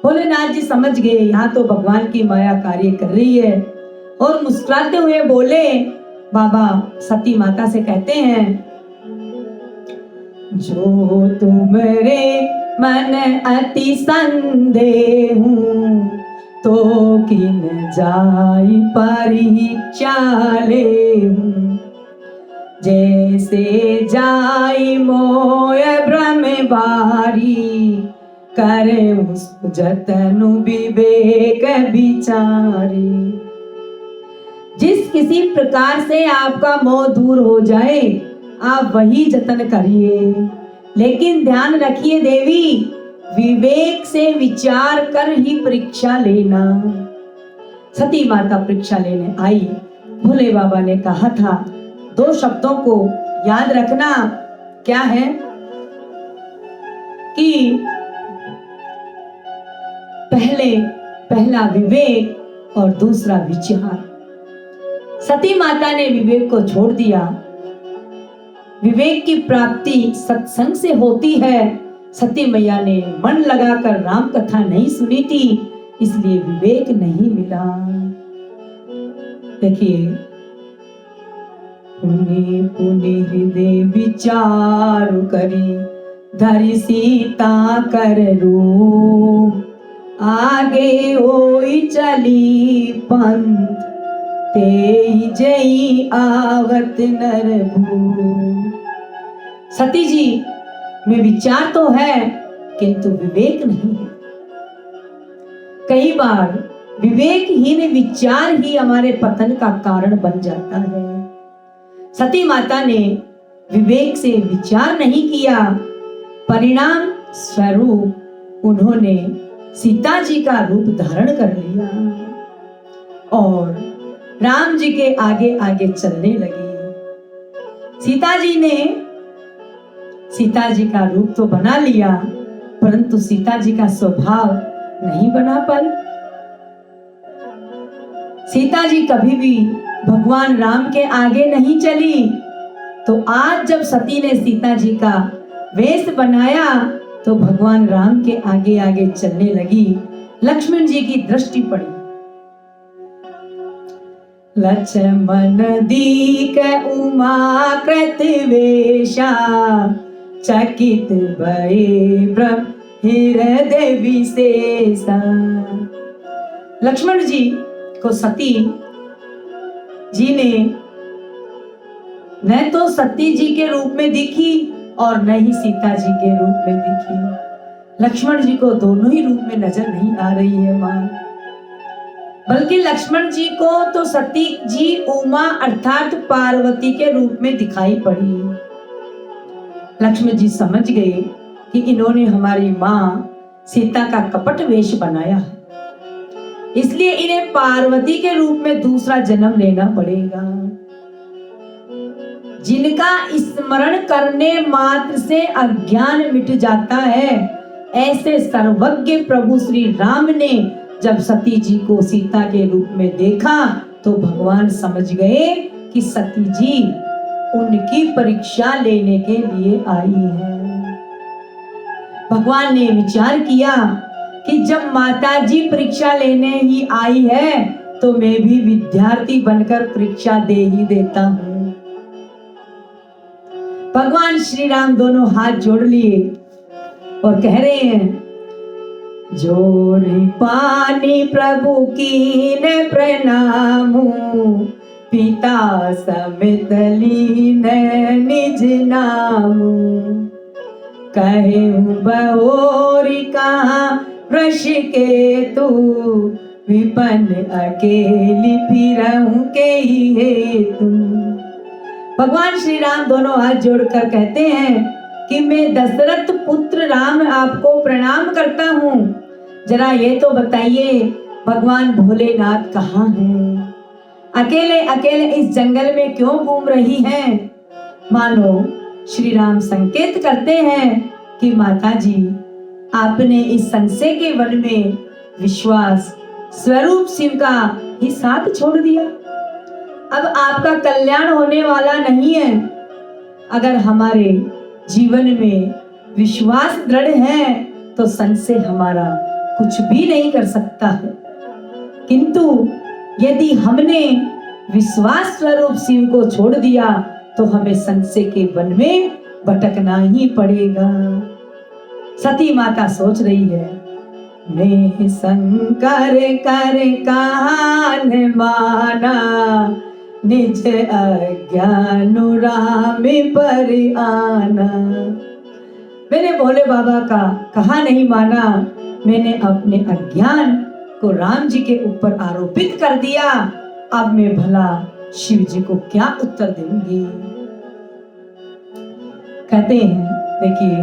भोलेनाथ जी समझ गए यहाँ तो भगवान की माया कार्य कर रही है और मुस्कुराते हुए बोले, बाबा सती माता से कहते हैं, जो तुम्हारे मन अति संदेह तो किन जाई परीक्षा लेहूं, जैसे जाई मोय भ्रम बारी, करे उस जतनु विवेक विचारी। जिस किसी प्रकार से आपका मोह दूर हो जाए आप वही जतन करिए, लेकिन ध्यान रखिए देवी, विवेक से विचार कर ही परीक्षा लेना। सती माता परीक्षा लेने आई। भोले बाबा ने कहा था 2 शब्दों को याद रखना, क्या है कि पहला विवेक और दूसरा विचार। सती माता ने विवेक को छोड़ दिया। विवेक की प्राप्ति सत्संग से होती है। सती मैया ने मन लगाकर राम कथा नहीं सुनी थी, इसलिए विवेक नहीं मिला। देखिए, पुनि पुनि हृदय विचार करी, धरि सीता कर रूप, आगे होई चली पंथ, ते जई आवत नरभू। सती जी में विचार तो है किंतु विवेक नहीं है। कई बार विवेकहीन विचार ही हमारे पतन का कारण बन जाता है। सती माता ने विवेक से विचार नहीं किया, परिणाम स्वरूप उन्होंने सीता जी का रूप धारण कर लिया और राम जी के आगे आगे चलने लगी। सीता जी का रूप तो बना लिया, परंतु सीता जी का स्वभाव नहीं बना पाई। सीता जी कभी भी भगवान राम के आगे नहीं चली, तो आज जब सती ने सीता जी का वेश बनाया तो भगवान राम के आगे आगे चलने लगी। लक्ष्मण जी की दृष्टि पड़ी। लक्ष्मण दीक उमा कृत वेशा, चकित भये ब्रह्म हृदय विशेषा। लक्ष्मण जी को सती जी ने न तो सती जी के रूप में दिखी और न ही सीता जी के रूप में दिखी। लक्ष्मण जी को दोनों ही रूप में नजर नहीं आ रही है मां, बल्कि लक्ष्मण जी को तो सती जी उमा अर्थात पार्वती के रूप में दिखाई पड़ी। लक्ष्मण जी समझ गए कि इन्होंने हमारी मां सीता का कपट वेश बनाया है, इसलिए इन्हें पार्वती के रूप में दूसरा जन्म लेना पड़ेगा। जिनका स्मरण करने मात्र से अज्ञान मिट जाता है, ऐसे सर्वज्ञ प्रभु श्री राम ने जब सती जी को सीता के रूप में देखा तो भगवान समझ गए कि सती जी उनकी परीक्षा लेने के लिए आई है। भगवान ने विचार किया कि जब माता जी परीक्षा लेने ही आई है तो मैं भी विद्यार्थी बनकर परीक्षा दे ही देता हूं। भगवान श्री राम दोनों हाथ जोड़ लिए और कह रहे हैं, जोड़ी पानी प्रभु की न प्रणाम, पिता समेत लीन निज नाम, कहे बहोरी कहाँ वृष के तू, विपन अकेली फिरहूं के ही हेतु। भगवान श्री राम दोनों हाथ जोड़कर कहते हैं कि मैं दशरथ पुत्र राम आपको प्रणाम करता हूँ। जरा ये तो बताइए भगवान भोलेनाथ कहाँ हैं? अकेले अकेले इस जंगल में क्यों घूम रही हैं? मानो श्री राम संकेत करते हैं कि माता जी आपने इस संशय के वन में विश्वास स्वरूप शिव का ही साथ छोड़ दिया। अब आपका कल्याण होने वाला नहीं है। अगर हमारे जीवन में विश्वास दृढ़ है तो संशय हमारा कुछ भी नहीं कर सकता है, किंतु यदि हमने विश्वास स्वरूप शिव को छोड़ दिया तो हमें संशय के वन में भटकना ही पड़ेगा। सती माता सोच रही है, मैं शंकर कर कान माना, निज अज्ञान राम पर आना। मैंने भोले बाबा का कहा नहीं माना, मैंने अपने अज्ञान को राम जी के ऊपर आरोपित कर दिया। अब मैं भला शिव जी को क्या उत्तर दूंगी। कहते हैं, देखिए,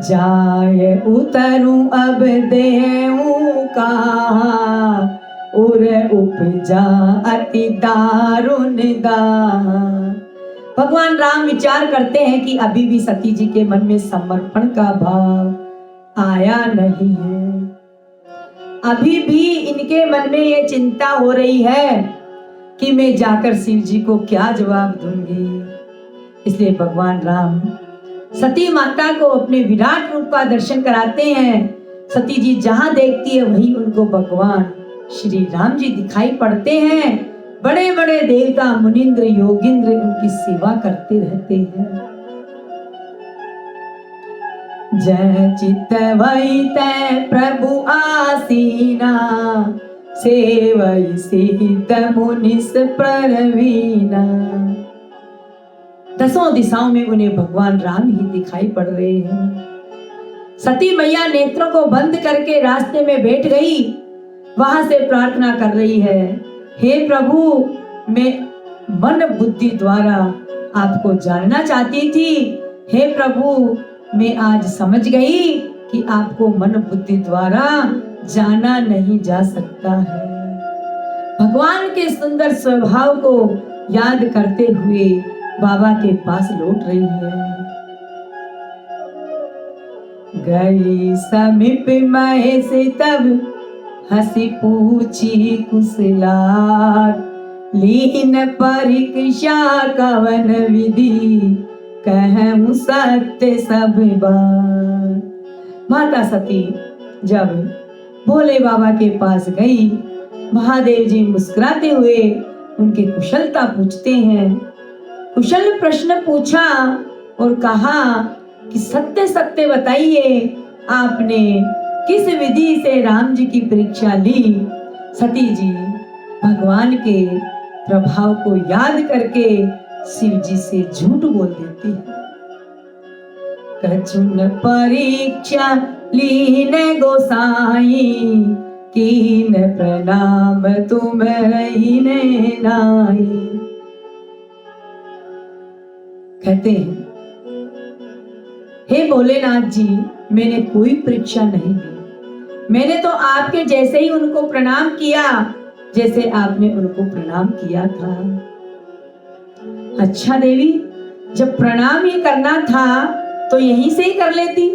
जाय उतरूं अब देऊं कहाँ, उर उपजा अति दारुण दाह। भगवान राम विचार करते हैं कि अभी भी सती जी के मन में समर्पण का भाव आया नहीं है। अभी भी इनके मन में ये चिंता हो रही है कि मैं जाकर शिव जी को क्या जवाब दूंगी। इसलिए भगवान राम सती माता को अपने विराट रूप का दर्शन कराते हैं। सती जी जहां देखती है वहीं उनको भगवान श्री राम जी दिखाई पड़ते हैं। बड़े बड़े देवता मुनिंद्र योगिंद्र उनकी सेवा करते रहते हैं। जय चित वही तय प्रभु आसीना, सेवई सिद्ध मुनिस प्रवीणा। दसों दिशाओं में उन्हें भगवान राम ही दिखाई पड़ रहे हैं। सती मैया नेत्रों को बंद करके रास्ते में बैठ गई। वहां से प्रार्थना कर रही है, हे प्रभु, मैं मन बुद्धि द्वारा आपको जानना चाहती थी। हे प्रभु, मैं आज समझ गई कि आपको मन बुद्धि द्वारा जाना नहीं जा सकता है। भगवान के सुंदर स्वभाव को याद करते हुए बाबा के पास लौट रही है। गई समीप महेश तब हंसी पूछी कुशलात, लीन परीक्षा कवन विधि, कहूं सत्य सब बात। माता सती जब भोले बाबा के पास गई, महादेव जी मुस्कुराते हुए उनकी कुशलता पूछते हैं। कुशल प्रश्न पूछा और कहा कि सत्य सत्य बताइए, आपने किस विधि से राम जी की परीक्षा ली। सती जी भगवान के प्रभाव को याद करके शिव जी से झूठ बोल देती है। कछुन परीक्षा लीन गोसाई, कीन प्रणाम तुम रहीने नाई। कहते हैं, हे भोलेनाथ जी, मैंने कोई परीक्षा नहीं ली। मैंने तो आपके जैसे ही उनको प्रणाम किया जैसे आपने उनको प्रणाम किया था। अच्छा देवी, जब प्रणाम ही करना था तो यहीं से ही कर लेती।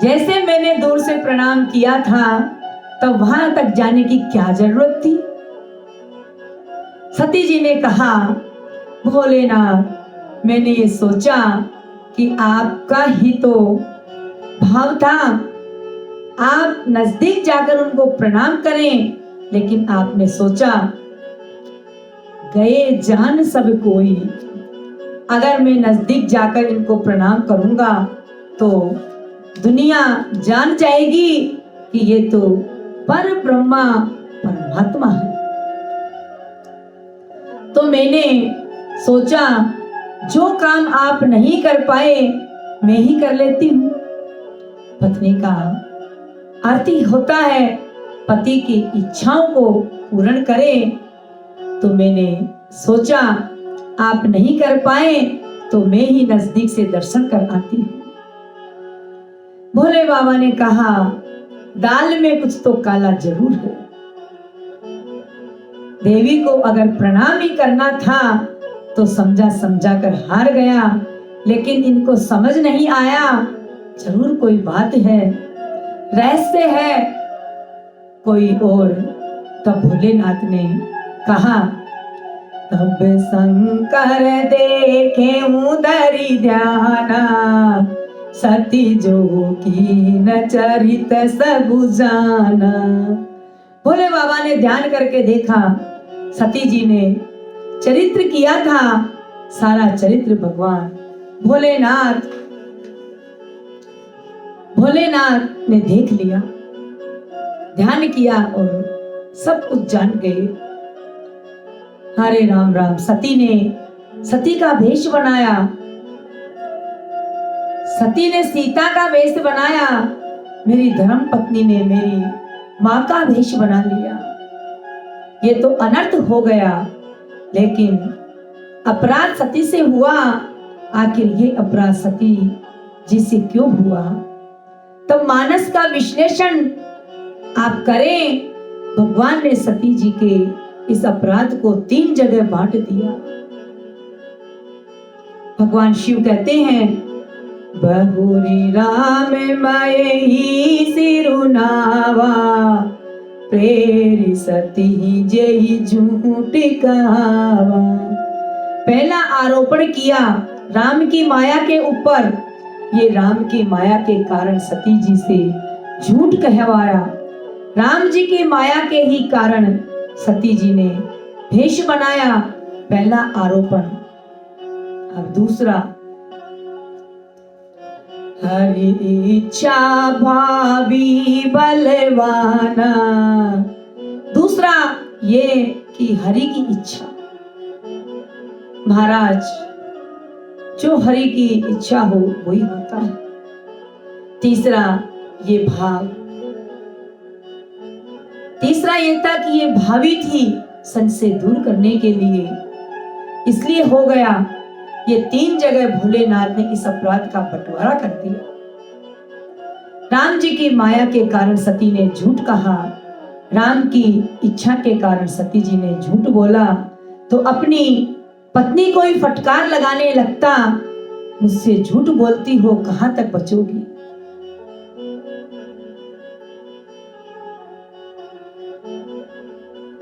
जैसे मैंने दूर से प्रणाम किया था तब वहां तक जाने की क्या जरूरत थी। सती जी ने कहा, भोलेनाथ, मैंने ये सोचा कि आपका ही तो भाव था, आप नजदीक जाकर उनको प्रणाम करें, लेकिन आपने सोचा गए जान सब कोई, अगर मैं नजदीक जाकर इनको प्रणाम करूंगा तो दुनिया जान जाएगी कि ये तो पर ब्रह्मा परमात्मा है। तो मैंने सोचा जो काम आप नहीं कर पाए मैं ही कर लेती हूँ। पत्नी का अर्थ ही होता है पति की इच्छाओं को पूर्ण करे। तो मैंने सोचा आप नहीं कर पाए तो मैं ही नजदीक से दर्शन कर आती हूँ। भोले बाबा ने कहा, दाल में कुछ तो काला जरूर है। देवी को अगर प्रणाम ही करना था तो समझा समझा कर हार गया, लेकिन इनको समझ नहीं आया, जरूर कोई बात है, रहस्य है कोई और। तब भोलेनाथ ने कहा, तब शंकर देखे उदरी ध्याना, सती जो की न चरित सब जाना। भोले बाबा ने ध्यान करके देखा, सती जी ने चरित्र किया था, सारा चरित्र भगवान भोलेनाथ ने देख लिया, ध्यान किया और सब कुछ जान गए। हरे राम राम। सती ने सती का वेश बनाया, सती ने सीता का वेश बनाया, मेरी धर्म पत्नी ने मेरी मां का वेश बना लिया। ये तो अनर्थ हो गया, लेकिन अपराध सती से हुआ। आखिर ये अपराध सती जी से क्यों हुआ? तो मानस का विश्लेषण आप करें। भगवान ने सती जी के इस अपराध को 3 जगह बांट दिया। भगवान शिव कहते हैं, बहुरी राम माये ही सिरुनावा, प्रेरी सती जय झूठ कहावा। पहला आरोपण किया राम की माया के ऊपर। ये राम की माया के कारण सती जी से झूठ कहवाया। राम जी की माया के ही कारण सती जी ने भेष बनाया, पहला आरोपण। अब दूसरा, हरि इच्छा भावी बलवाना। दूसरा ये कि हरि की इच्छा, महाराज जो हरि की इच्छा हो वही होता है। तीसरा ये भाव, तीसरा ये था कि ये भावी थी संशय दूर करने के लिए, इसलिए हो गया। ये 3 जगह भोलेनाथ ने इस अपराध का बंटवारा कर दिया। राम जी की माया के कारण सती ने झूठ कहा, राम की इच्छा के कारण सती जी ने झूठ बोला, तो अपनी पत्नी को ही फटकार लगाने लगता, मुझसे झूठ बोलती हो, कहां तक बचोगी।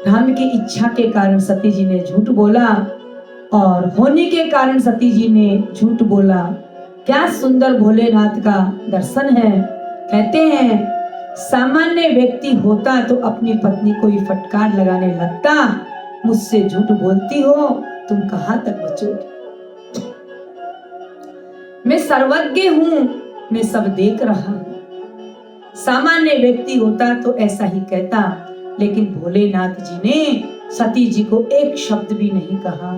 राम की इच्छा के कारण सती जी ने झूठ बोला और होने के कारण सती जी ने झूठ बोला। क्या सुंदर भोलेनाथ का दर्शन है। कहते हैं सामान्य व्यक्ति होता तो अपनी पत्नी को ही फटकार लगाने लगता, मुझसे झूठ बोलती हो, तुम कहां तक बचोगे। मैं सर्वज्ञ हूं, मैं सब देख रहा हूं। सामान्य व्यक्ति होता तो ऐसा ही कहता, लेकिन भोलेनाथ जी ने सती जी को एक शब्द भी नहीं कहा।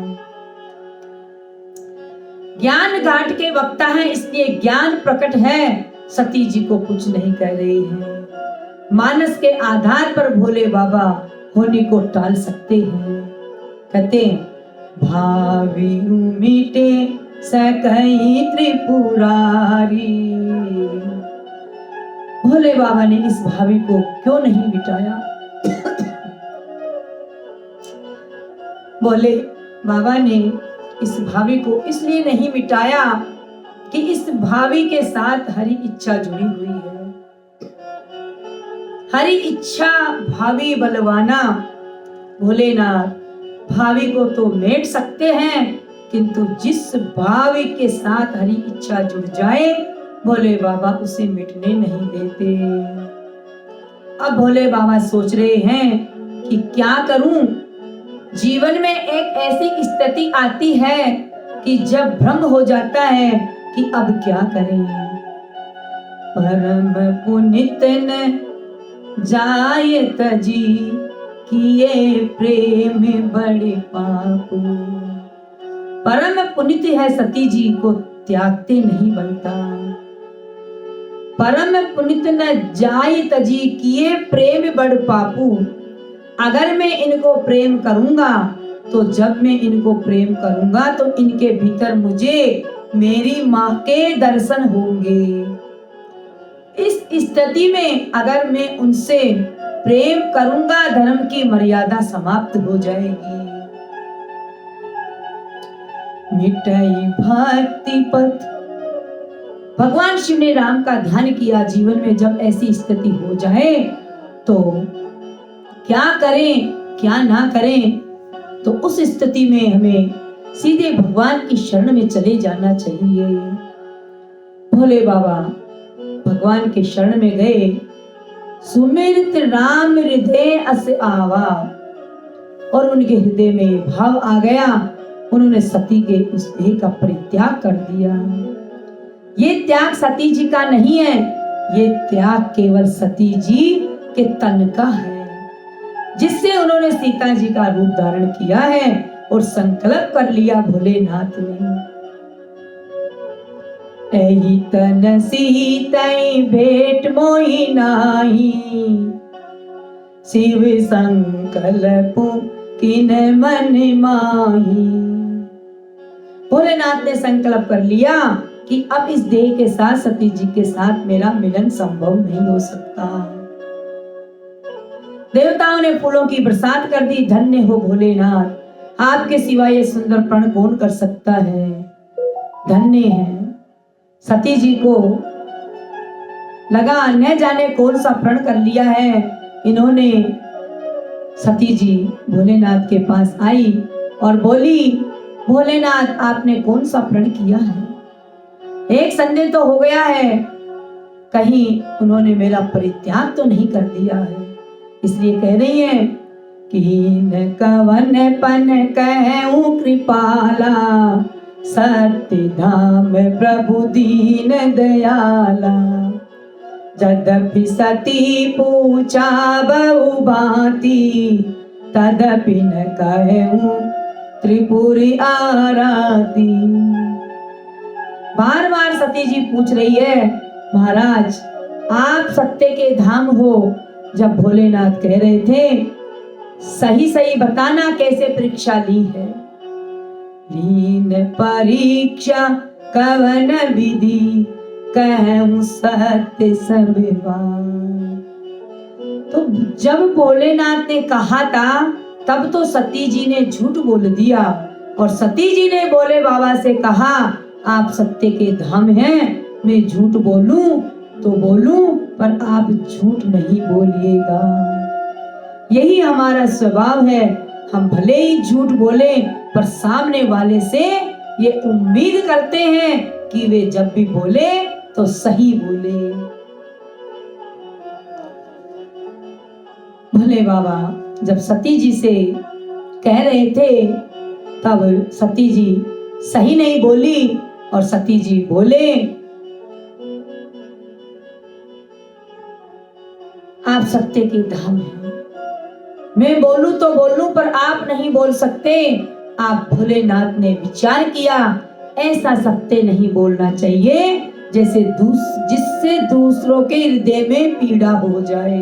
ज्ञान घाट के वक्ता है, इसलिए ज्ञान प्रकट है, सती जी को कुछ नहीं कह रही है। मानस के आधार पर भोले बाबा होने को टाल सकते हैं। कहते भावी मिटे सकई त्रिपुरारी। भोले बाबा ने इस भावी को क्यों नहीं मिटाया? भोले बाबा ने इस भावी को इसलिए नहीं मिटाया कि इस भावी के साथ हरि इच्छा जुड़ी हुई है। हरि इच्छा भावी बलवाना। भोलेनाथ भावी को तो मेट सकते हैं, किंतु जिस भावी के साथ हरि इच्छा जुड़ जाए भोले बाबा उसे मिटने नहीं देते। अब भोले बाबा सोच रहे हैं कि क्या करूं। जीवन में एक ऐसी स्थिति आती है कि जब भ्रम हो जाता है कि अब क्या करें। परम पुनित न जाय तजी किए प्रेम बड़े पापू। परम पुनित है सती जी को त्यागते नहीं बनता। परम पुनित न जाय तजी किए प्रेम बड़ पापू। अगर मैं इनको प्रेम करूंगा तो जब मैं इनको प्रेम करूंगा तो इनके भीतर मुझे मेरी मां के दर्शन होंगे। इस स्थिति में अगर मैं उनसे प्रेम करूंगा धर्म की मर्यादा समाप्त हो जाएगी। मिटाई भक्ति पथ। भगवान शिव ने राम का ध्यान किया। जीवन में जब ऐसी स्थिति हो जाए तो क्या करें क्या ना करें, तो उस स्थिति में हमें सीधे भगवान की शरण में चले जाना चाहिए। भोले बाबा भगवान के शरण में गए। सुमिरत राम हृदय अस आवा, और उनके हृदय में ये भाव आ गया, उन्होंने सती के उस देह का परित्याग कर दिया। ये त्याग सती जी का नहीं है, ये त्याग केवल सती जी के तन का है, जिससे उन्होंने सीता जी का रूप धारण किया है और संकल्प कर लिया भोलेनाथ ने। एही तन सीतई भेंट मोहि नाही, शिव संकल्प किन मन माही। भोलेनाथ ने संकल्प कर लिया कि अब इस देह के साथ सती जी के साथ मेरा मिलन संभव नहीं हो सकता। देवताओं ने फूलों की बरसात कर दी। धन्य हो भोलेनाथ, आपके सिवा ये सुंदर प्रण कौन कर सकता है। धन्य है। सती जी को लगा न जाने कौन सा प्रण कर लिया है इन्होंने। सती जी भोलेनाथ के पास आई और बोली, भोलेनाथ आपने कौन सा प्रण किया है। एक संदेह तो हो गया है, कहीं उन्होंने मेरा परित्याग तो नहीं कर दिया है। इसलिए कह रही है कीन कवन पन कहूं कृपाला, सत्य धाम प्रभु दीन दयाला। जदपि सती पूछा बहु भांति, तदपि न कहूं त्रिपुरी आराती। बार बार सती जी पूछ रही है, महाराज आप सत्य के धाम हो। जब भोलेनाथ कह रहे थे सही सही बताना कैसे परीक्षा ली है। लीन परीक्षा कवन विधि, कहूं सत्य सब बात। तो जब भोलेनाथ ने कहा था तब तो सती जी ने झूठ बोल दिया, और सती जी ने भोले बाबा से कहा आप सत्य के धाम हैं, मैं झूठ बोलूं तो बोलूं पर आप झूठ नहीं बोलिएगा। यही हमारा स्वभाव है, हम भले ही झूठ बोले पर सामने वाले से ये उम्मीद करते हैं कि वे जब भी बोले तो सही बोले। भोले बाबा जब सती जी से कह रहे थे तब सती जी सही नहीं बोली, और सती जी बोले आप सत्य के धाम हैं, मैं बोलूं तो बोलूं पर आप नहीं बोल सकते। आप भोलेनाथ ने विचार किया ऐसा सत्य नहीं बोलना चाहिए जैसे जिससे दूसरों के हृदय में पीड़ा हो जाए।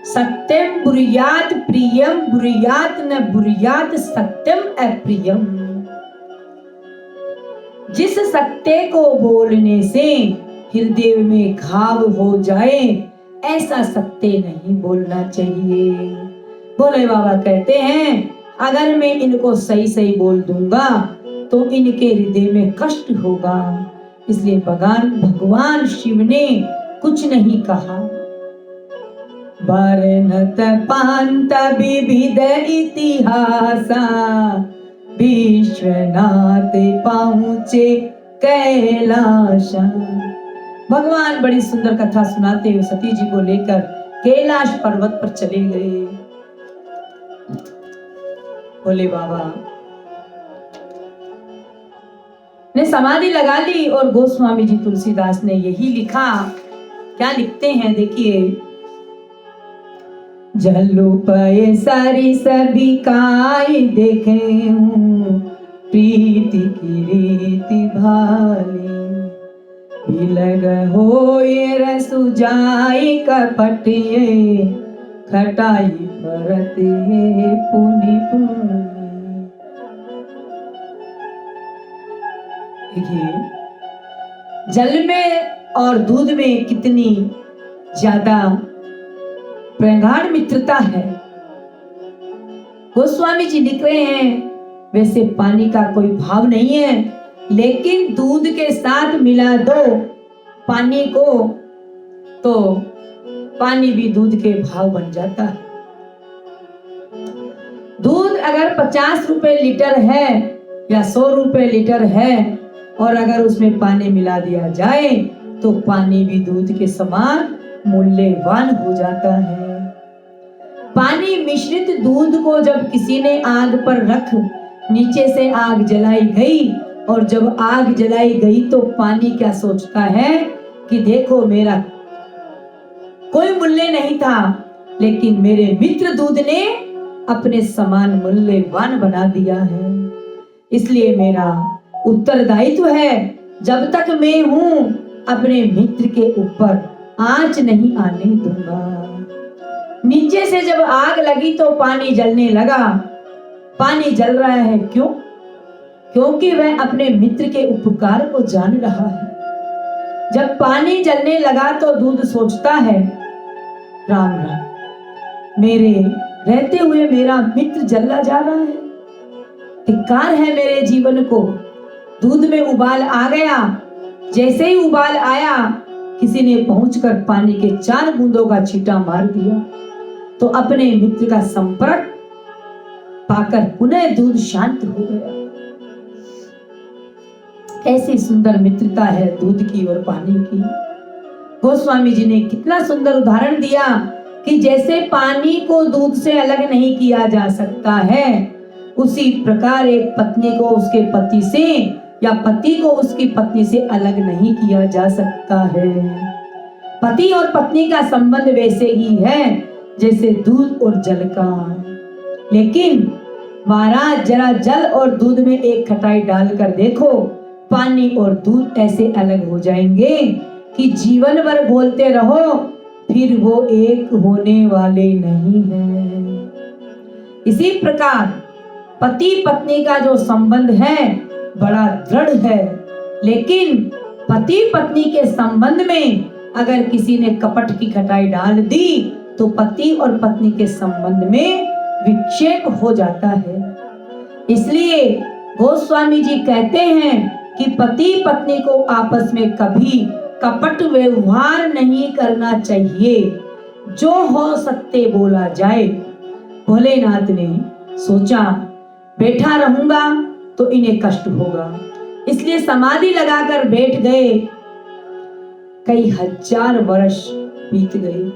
सत्यम बुरियात प्रियम, बुरियात न बुरियात सत्यम अप्रियम। जिस सत्य को बोलने से हृदय में घाव हो जाए ऐसा सत्य नहीं बोलना चाहिए। भोले बाबा कहते हैं अगर मैं इनको सही सही बोल दूंगा तो इनके हृदय में कष्ट होगा, इसलिए भगवान शिव ने कुछ नहीं कहा। वर्णत पांत विविध इतिहासा, विश्वनाथ पहुँचे कैलाशा। भगवान बड़ी सुंदर कथा सुनाते हुए सती जी को लेकर कैलाश पर्वत पर चले गए। भोले बाबा ने समाधि लगा ली और गोस्वामी जी तुलसीदास ने यही लिखा। क्या लिखते हैं देखिए, जल्लू पे सारी सभी काई देखे हूँ, प्रीति की रीति भाली। बिलग हो ये रसु जाई कपटिए, खटाई परते पुनि पुनि। देखिए जल में और दूध में कितनी ज्यादा प्रगाढ़ मित्रता है। गोस्वामी जी लिख रहे हैं वैसे पानी का कोई भाव नहीं है, लेकिन दूध के साथ मिला दो पानी को तो पानी भी दूध के भाव बन जाता है। दूध अगर 50 रुपए लीटर है या 100 रुपए लीटर है और अगर उसमें पानी मिला दिया जाए तो पानी भी दूध के समान मूल्यवान हो जाता है। पानी मिश्रित दूध को जब किसी ने आग पर रख नीचे से आग जलाई गई, और जब आग जलाई गई तो पानी क्या सोचता है कि देखो मेरा कोई मूल्य नहीं था, लेकिन मेरे मित्र दूध ने अपने समान मूल्यवान बना दिया है। इसलिए मेरा उत्तरदायित्व है, जब तक मैं हूं अपने मित्र के ऊपर आंच नहीं आने दूंगा। नीचे से जब आग लगी तो पानी जलने लगा। पानी जल रहा है क्यों? क्योंकि वह अपने मित्र के उपकार को जान रहा है। जब पानी जलने लगा तो दूध सोचता है, राम राम, मेरे रहते हुए मेरा मित्र जलता जा रहा है, धिक्कार है मेरे जीवन को। दूध में उबाल आ गया। जैसे ही उबाल आया, किसी ने पहुंचकर पानी के 4 बूंदों का छींटा मार दिया, तो अपने मित्र का संपर्क पाकर पुनः दूध शांत हो गया। कैसी सुंदर मित्रता है दूध की और पानी की। गोस्वामी जी ने कितना सुंदर उदाहरण दिया कि जैसे पानी को दूध से अलग नहीं किया जा सकता है, उसी प्रकार एक पत्नी को उसके पति से या पति को उसकी पत्नी से अलग नहीं किया जा सकता है। पति और पत्नी का संबंध वैसे ही है जैसे दूध और जल का। लेकिन महाराज जरा जल और दूध में एक खटाई डालकर देखो, पानी और दूध ऐसे अलग हो जाएंगे कि जीवन भर घोलते रहो, फिर वो एक होने वाले नहीं हैं। इसी प्रकार पति पत्नी का जो संबंध है बड़ा दृढ़ है, लेकिन पति पत्नी के संबंध में अगर किसी ने कपट की खटाई डाल दी तो पति और पत्नी के संबंध में विक्षेप हो जाता है। इसलिए गोस्वामी जी कहते हैं कि पति पत्नी को आपस में कभी कपट व्यवहार नहीं करना चाहिए, जो हो सकते बोला जाए। भोलेनाथ ने सोचा बैठा रहूंगा तो इन्हें कष्ट होगा, इसलिए समाधि लगाकर बैठ गए। कई 1000 वर्ष बीत गए।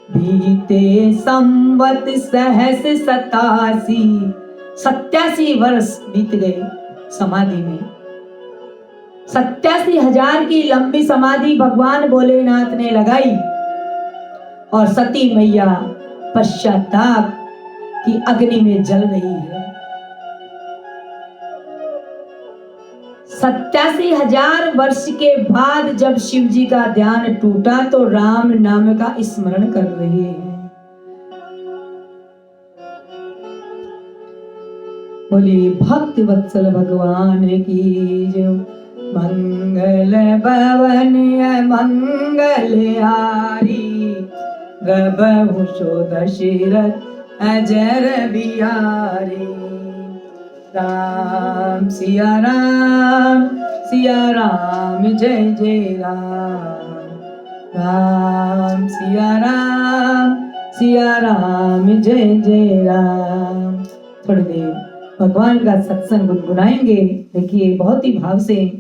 बीते संवत सहस 87 वर्ष बीत गए समाधि में। 87,000 की लंबी समाधि भगवान भोलेनाथ ने लगाई, और सती मैया पश्चाताप की अग्नि में जल रही है। 87,000 वर्ष के बाद जब शिव जी का ध्यान टूटा तो राम नाम का स्मरण कर रहे हैं। बोलिए भक्त वत्सल भगवान की जय। मंगल भवन मंगलहारी, गबहु सो दशरथ अजर बिहारी। राम सिया राम जय जय राम। राम सिया राम जय जय राम। थोड़ी देर भगवान का सत्संग गुनगुनाएंगे। देखिए बहुत ही भाव से।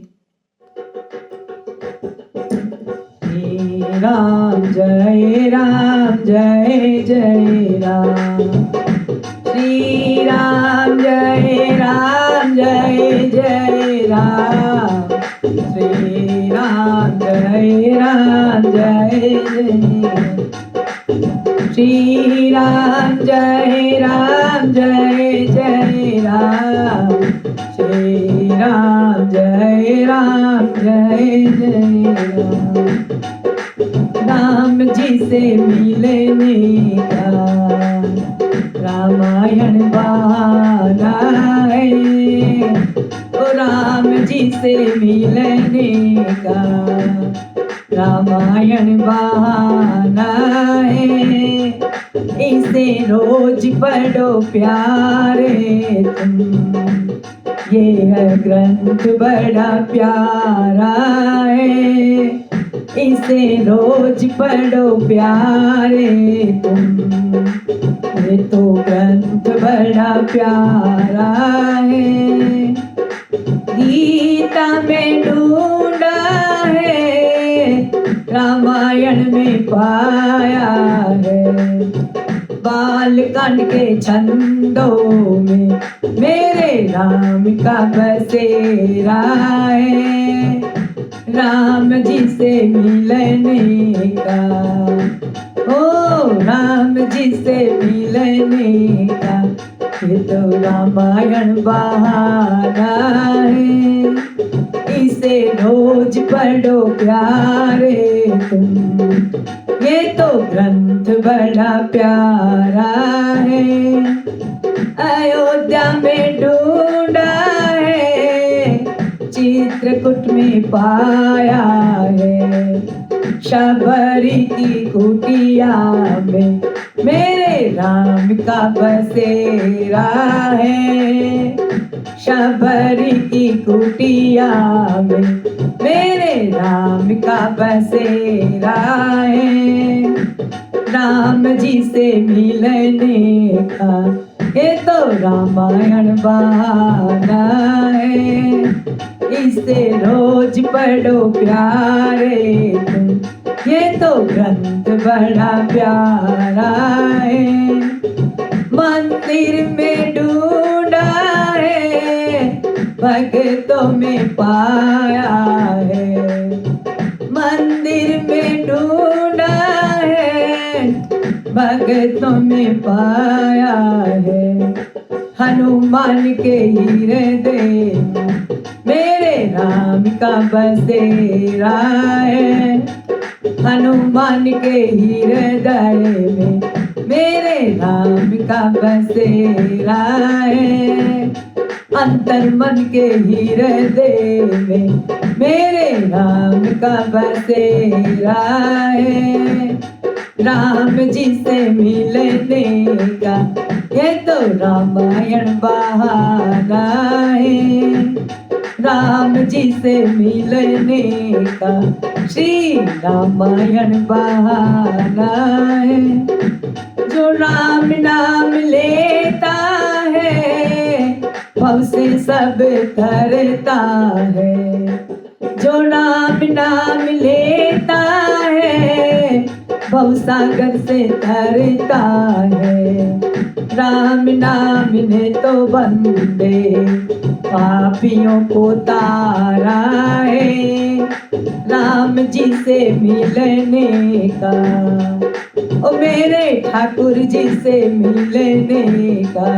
राम जय जय राम। श्री राम जय जय राम। श्री राम जय जय। श्री राम जय जय राम। श्री राम जय जय राम। राम जी से मिलने का रामायण बहाना है। ओ राम जी से मिलने का रामायण बहाना है। इसे रोज पढ़ो प्यारे तुम, ये है ग्रंथ बड़ा प्यारा है। इसे रोज पढ़ो प्यारे तुम, ये तो ग्रंथ बड़ा प्यारा है। गीता में ढूंढा है, रामायण में पाया है। बालकांड के छंदों में मेरे राम का बसेरा है। राम जी से मिलने का, ओ राम जी से मिलने का, ये तो रामायण बहाना है। इसे रोज पढ़ो प्यारे तुम, ये तो ग्रंथ बड़ा प्यारा है। अयोध्या में ढूंढा है, चित्रकूट में पाया है। शबरी की कुटिया में मेरे राम का बसेरा है। शबरी की कुटिया में मेरे राम का बसेरा है। राम जी से मिलने का ये तो रामायण बहाना है। इसे रोज पढ़ो प्यारे तुम, ये तो ग्रंथ बड़ा प्यारा है। मंदिर में ढूंढा है, भक्तों में पाया है। मंदिर में ढूंढा है, भक्तों में पाया है। हनुमान के हृदय मेरे राम का बसेरा है। हनुमान के हृदय में मेरे राम का बसेरा है। अंतर मन के हृदय में मेरे राम का बसेरा है। राम जी से मिलने का ये तो रामायण बहाना है। राम जी से मिलने का श्री रामायण बहाना है। जो राम नाम लेता है, भव से सब तरता है। जो राम नाम लेता है, भव सागर से तरता है। राम नाम ने तो बंदे पापियों को तारा है। राम जी से मिलने का, ओ मेरे ठाकुर जी से मिलने का,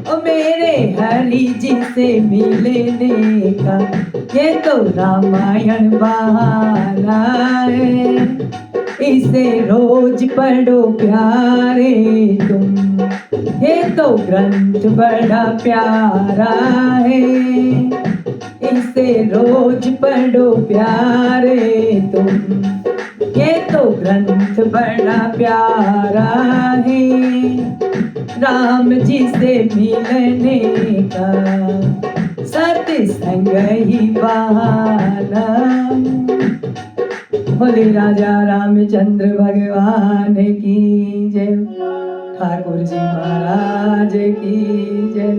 ओ मेरे हरि जी से मिलने का ये तो रामायण बहाना है। इसे रोज पढ़ो प्यारे तुम, ये तो ग्रंथ बड़ा प्यारा है। इसे रोज पढ़ो प्यारे तुम, ये तो ग्रंथ बड़ा प्यारा है। राम जी से मिलने का सत्संग ही बहाना। बोले राजा रामचंद्र भगवान की जय, ठाकुर जी महाराज की जय,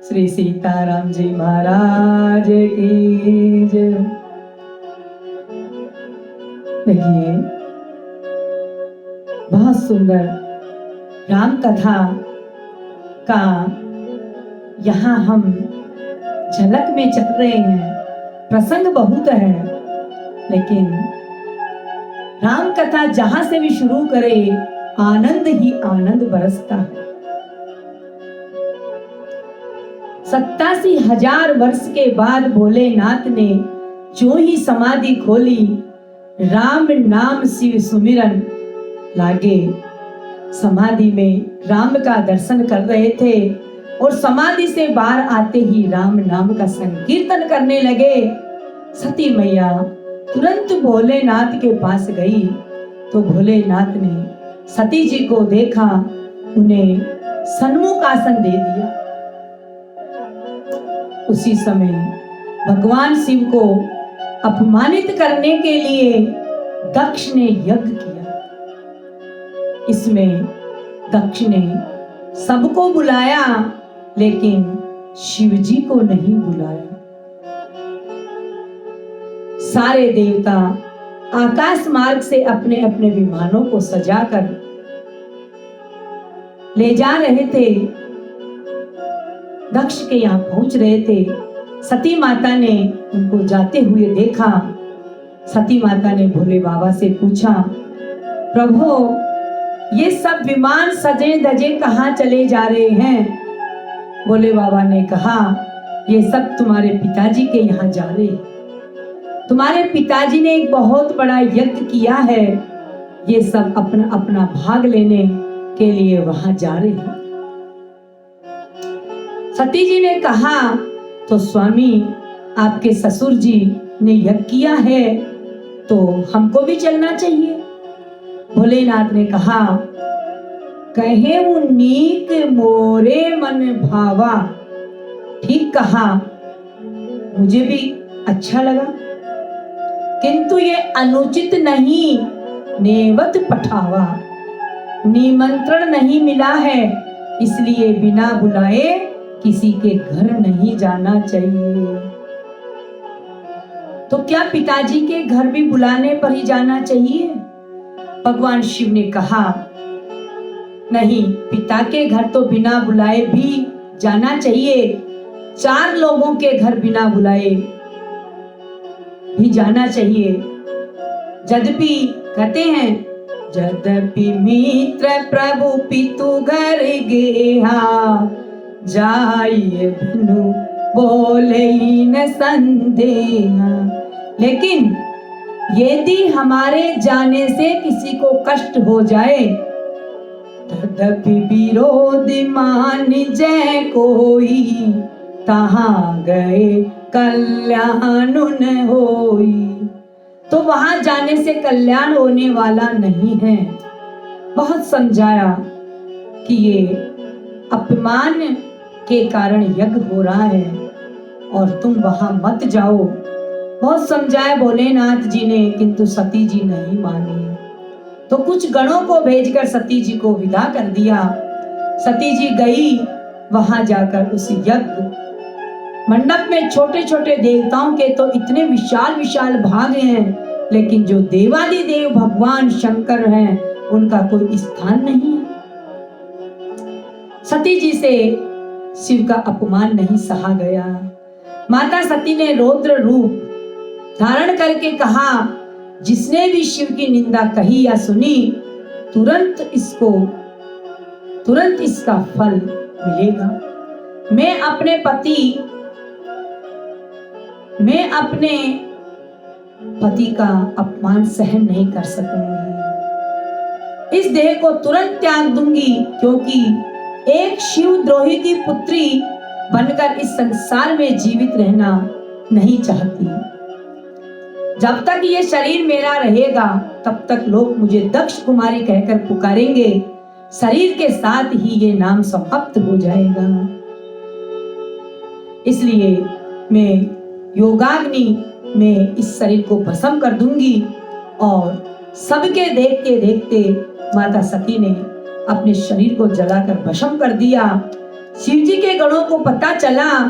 श्री सीताराम जी महाराज की जय। देखिए बहुत सुंदर राम कथा का यहाँ हम झलक में चल रहे हैं। प्रसंग बहुत है, लेकिन राम कथा जहां से भी शुरू करे आनंद ही आनंद बरसता है। 87,000 वर्ष के बाद भोलेनाथ ने जो ही समाधि खोली, राम नाम शिव सुमिरन लागे। समाधि में राम का दर्शन कर रहे थे और समाधि से बाहर आते ही राम नाम का संकीर्तन करने लगे। सती मैया तुरंत भोलेनाथ के पास गई तो भोलेनाथ ने सती जी को देखा, उन्हें सन्मुख आसन दे दिया। उसी समय भगवान शिव को अपमानित करने के लिए दक्ष ने यज्ञ किया। इसमें दक्ष ने सबको बुलाया, लेकिन शिव जी को नहीं बुलाया। सारे देवता आकाश मार्ग से अपने अपने विमानों को सजाकर ले जा रहे थे, दक्ष के यहाँ पहुंच रहे थे। सती माता ने उनको जाते हुए देखा। सती माता ने भोले बाबा से पूछा, प्रभु ये सब विमान सजे धजे कहाँ चले जा रहे हैं? भोले बाबा ने कहा, ये सब तुम्हारे पिताजी के यहाँ जा रहे हैं। तुम्हारे पिताजी ने एक बहुत बड़ा यज्ञ किया है, ये सब अपना अपना भाग लेने के लिए वहां जा रहे हैं। सती जी ने कहा, तो स्वामी आपके ससुर जी ने यज्ञ किया है तो हमको भी चलना चाहिए। भोलेनाथ ने कहा, कहे नीक मोरे मन भावा। ठीक कहा, मुझे भी अच्छा लगा, किंतु ये अनुचित नहीं, नेवत पठावा, निमंत्रण नहीं मिला है, इसलिए बिना बुलाए किसी के घर नहीं जाना चाहिए। तो क्या पिताजी के घर भी बुलाने पर ही जाना चाहिए? भगवान शिव ने कहा, नहीं, पिता के घर तो बिना बुलाए भी जाना चाहिए। 4 लोगों के घर बिना बुलाए भी जाना चाहिए। यद्यपि कहते हैं, यद्यपि मित्र प्रभु पितु घर गेहा, जाइए बिनु बोले न संदेहा। लेकिन यदि हमारे जाने से किसी को कष्ट हो जाए, तदपि विरोध मान जय कोई, तहाँ गए कल्याण न होई। तो वहां जाने से कल्याण होने वाला नहीं है। बहुत समझाया कि ये अपमान के कारण यज्ञ हो रहा है और तुम वहां मत जाओ। बहुत समझाया भोलेनाथ जी ने, किंतु सती जी नहीं मानी। तो कुछ गणों को भेजकर सती जी को विदा कर दिया। सती जी गई, वहां जाकर उस यज्ञ मंडप में छोटे छोटे देवताओं के तो इतने विशाल विशाल भाग हैं, लेकिन जो देवादिदेव भगवान शंकर हैं उनका कोई स्थान नहीं है। सती जी से शिव का अपमान नहीं सहा गया। माता सती ने रौद्र रूप धारण करके कहा, जिसने भी शिव की निंदा कही या सुनी, तुरंत इसका फल मिलेगा। मैं अपने पति का अपमान सहन नहीं कर सकूंगी। इस देह को तुरंत त्याग दूंगी, क्योंकि एक शिवद्रोही की पुत्री बनकर इस संसार में जीवित रहना नहीं चाहती। जब तक ये शरीर मेरा रहेगा, तब तक लोग मुझे दक्ष कुमारी कहकर पुकारेंगे। शरीर के साथ ही ये नाम समाप्त हो जाएगा। इसलिए मैं योगाग्नि में इस शरीर को भस्म कर दूंगी। और सबके देखते देखते माता सती ने अपने शरीर को जलाकर भस्म कर दिया। शिवजी के गणों को पता चला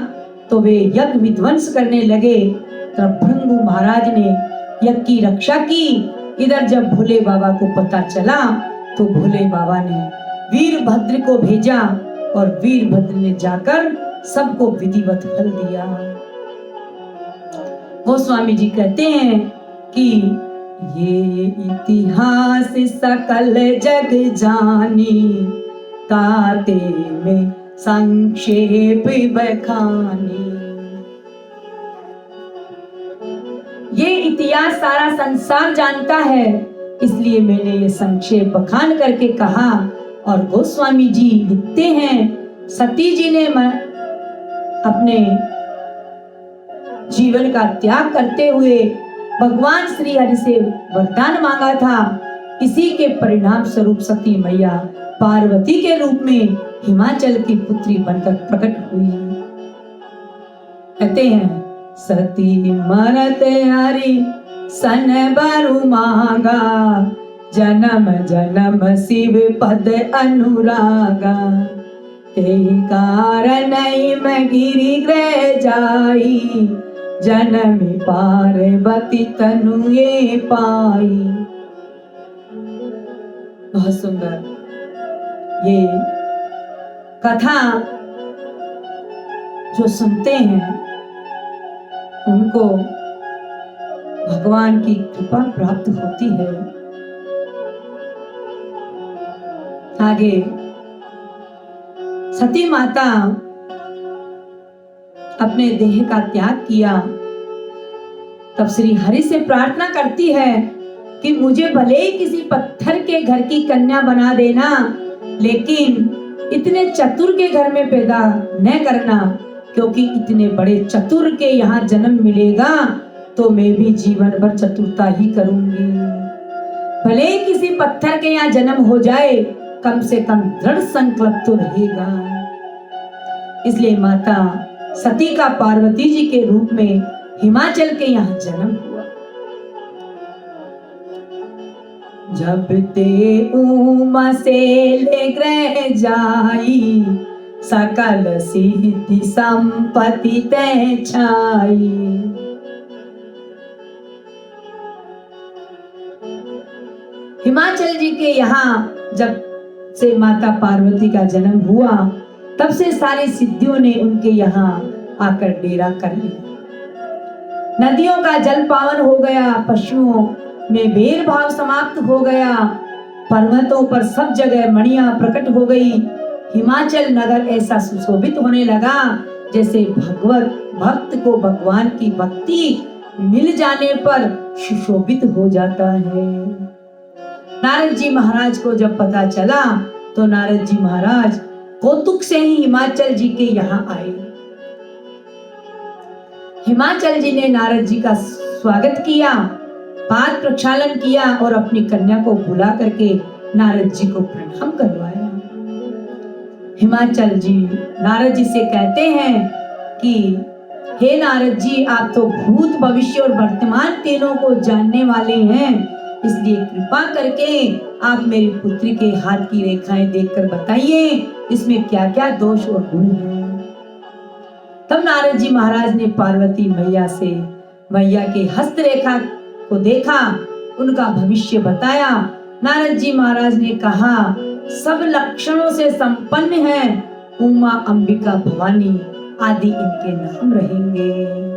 तो वे यज्ञ विध्वंस करने लगे। तब भृंगु महाराज ने यज्ञ की रक्षा की। इधर जब भोले बाबा को पता चला तो भोले बाबा ने वीरभद्र को भेजा और वीरभद्र ने जाकर सबको विधिवत फल दिया। गोस्वामी जी कहते हैं कि ये इतिहास सकल जग जानी, ताते में संक्षेप बखानी। ये इतिहास सारा संसार जानता है, इसलिए मैंने ये संक्षेप बखान करके कहा। और गोस्वामी जी लिखते हैं, सती जी ने अपने जीवन का त्याग करते हुए भगवान श्री हरि से वरदान मांगा था। इसी के परिणाम स्वरूप सती मैया पार्वती के रूप में हिमाचल की पुत्री बनकर प्रकट हुई। कहते हैं, सती मरत हरि सन बरु मांगा, जन्म जन्म शिव पद अनुरागा। तेहि कारण मैं गिरि गृह जाई, जनमी पार्वती तनु ये पाई। बहुत सुंदर ये कथा जो सुनते हैं उनको भगवान की कृपा प्राप्त होती है। आगे सती माता अपने देह का त्याग किया, तब श्री हरि से प्रार्थना करती है कि मुझे भले ही किसी पत्थर के घर की कन्या बना देना, लेकिन इतने चतुर के घर में पैदा न करना, क्योंकि इतने बड़े चतुर के यहाँ जन्म मिलेगा तो मैं भी जीवन भर चतुरता ही करूंगी। भले ही किसी पत्थर के यहाँ जन्म हो जाए, कम से कम दृढ़ संकल्प तो रहेगा। इसलिए माता सती का पार्वती जी के रूप में हिमाचल के यहाँ जन्म हुआ। जब ते उमा से ले गृह जाई, सकल सिद्धि संपत्ति ते छाई। हिमाचल जी के यहाँ जब से माता पार्वती का जन्म हुआ, तब से सारी सिद्धियों ने उनके यहाँ आकर डेरा कर लिया। नदियों का जल पावन हो गया, पशुओं में भेदभाव समाप्त हो गया, पर्वतों पर सब जगह मणियां प्रकट हो गई। हिमाचल नगर ऐसा सुशोभित होने लगा जैसे भगवत भक्त को भगवान की भक्ति मिल जाने पर सुशोभित हो जाता है। नारद जी महाराज को जब पता चला तो नारद जी महाराज कौतुक से ही हिमाचल जी के यहाँ आए। हिमाचल जी ने नारद जी का स्वागत किया, पाद प्रक्षालन किया और अपनी कन्या को बुला करके नारद जी को प्रणाम करवाया। हिमाचल जी नारद जी से कहते हैं कि हे नारद जी, आप तो भूत भविष्य और वर्तमान तीनों को जानने वाले हैं, इसलिए कृपा करके आप मेरी पुत्री के हाथ की रेखाएं देखकर बताइए इसमें क्या क्या दोष और गुण हैं। तब नारद जी महाराज ने पार्वती मैया से मैया के हस्त रेखा को देखा, उनका भविष्य बताया। नारद जी महाराज ने कहा सब लक्षणों से संपन्न है, उमा, अंबिका, भवानी आदि इनके नाम रहेंगे।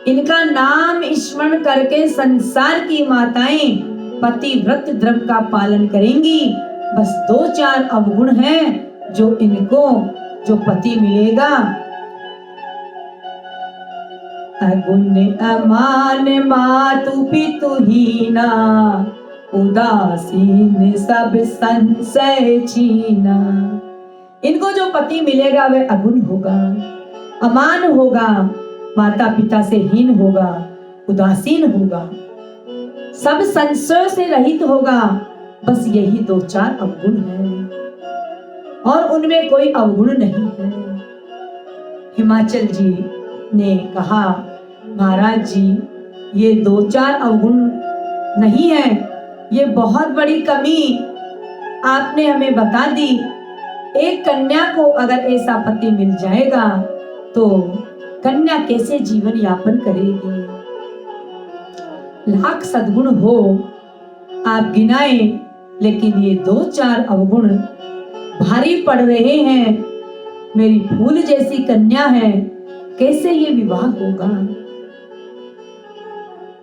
इनका नाम स्मरण करके संसार की माताएं पतिव्रत धर्म का पालन करेंगी। बस 2-4 अवगुण हैं जो इनको जो पति मिलेगा, अगुण अमान मातु पितु हीना, उदासीन सब संशय छीना। इनको जो पति मिलेगा वह अगुण होगा, अमान होगा, माता पिता से हीन होगा, उदासीन होगा, सब संशय से रहित होगा। बस यही 2-4 अवगुण हैं और उनमें कोई अवगुण नहीं है। हिमाचल जी ने कहा महाराज जी, ये 2-4 अवगुण नहीं है, ये बहुत बड़ी कमी आपने हमें बता दी। एक कन्या को अगर ऐसा पति मिल जाएगा तो कन्या कैसे जीवन यापन करेगी। लाख सद्गुण हो आप गिनाए, लेकिन ये 2-4 अवगुण भारी पड़ रहे हैं। मेरी फूल जैसी कन्या है, कैसे ये विवाह होगा।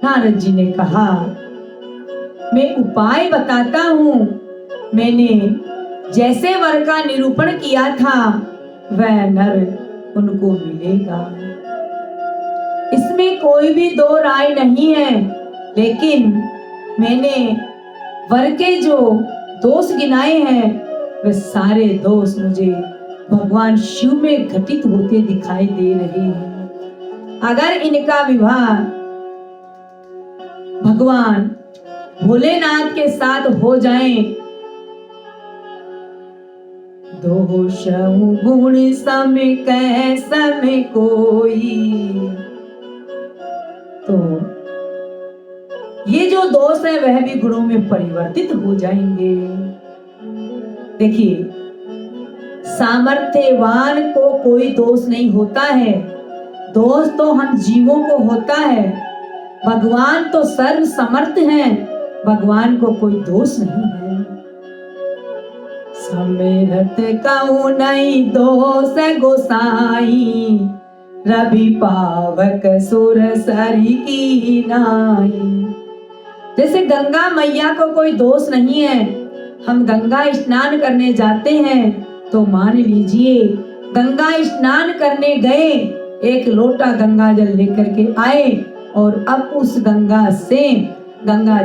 नारद जी ने कहा मैं उपाय बताता हूं। मैंने जैसे वर का निरूपण किया था वह नर उनको मिलेगा, इसमें कोई भी 2 राय नहीं है। लेकिन मैंने वर के जो दोष गिनाए हैं वे सारे दोष मुझे भगवान शिव में घटित होते दिखाई दे रहे हैं। अगर इनका विवाह भगवान भोलेनाथ के साथ हो जाए, दोष गुण सम कैसम कोई, तो ये जो दोष है वह भी गुणों में परिवर्तित हो जाएंगे। देखिए सामर्थ्यवान को कोई दोष नहीं होता है, दोष तो हम जीवों को होता है। भगवान तो सर्व समर्थ हैं, भगवान को कोई दोष नहीं है। समेरत कहूँ नहीं दोष गोसाई, रवि पावक सुर सरी की नाई। जैसे गंगा मैया को कोई दोष नहीं है, हम गंगा स्नान करने जाते हैं तो मान लीजिए गंगा स्नान करने गए, एक लोटा गंगा जल लेकर के आए और अब उस गंगा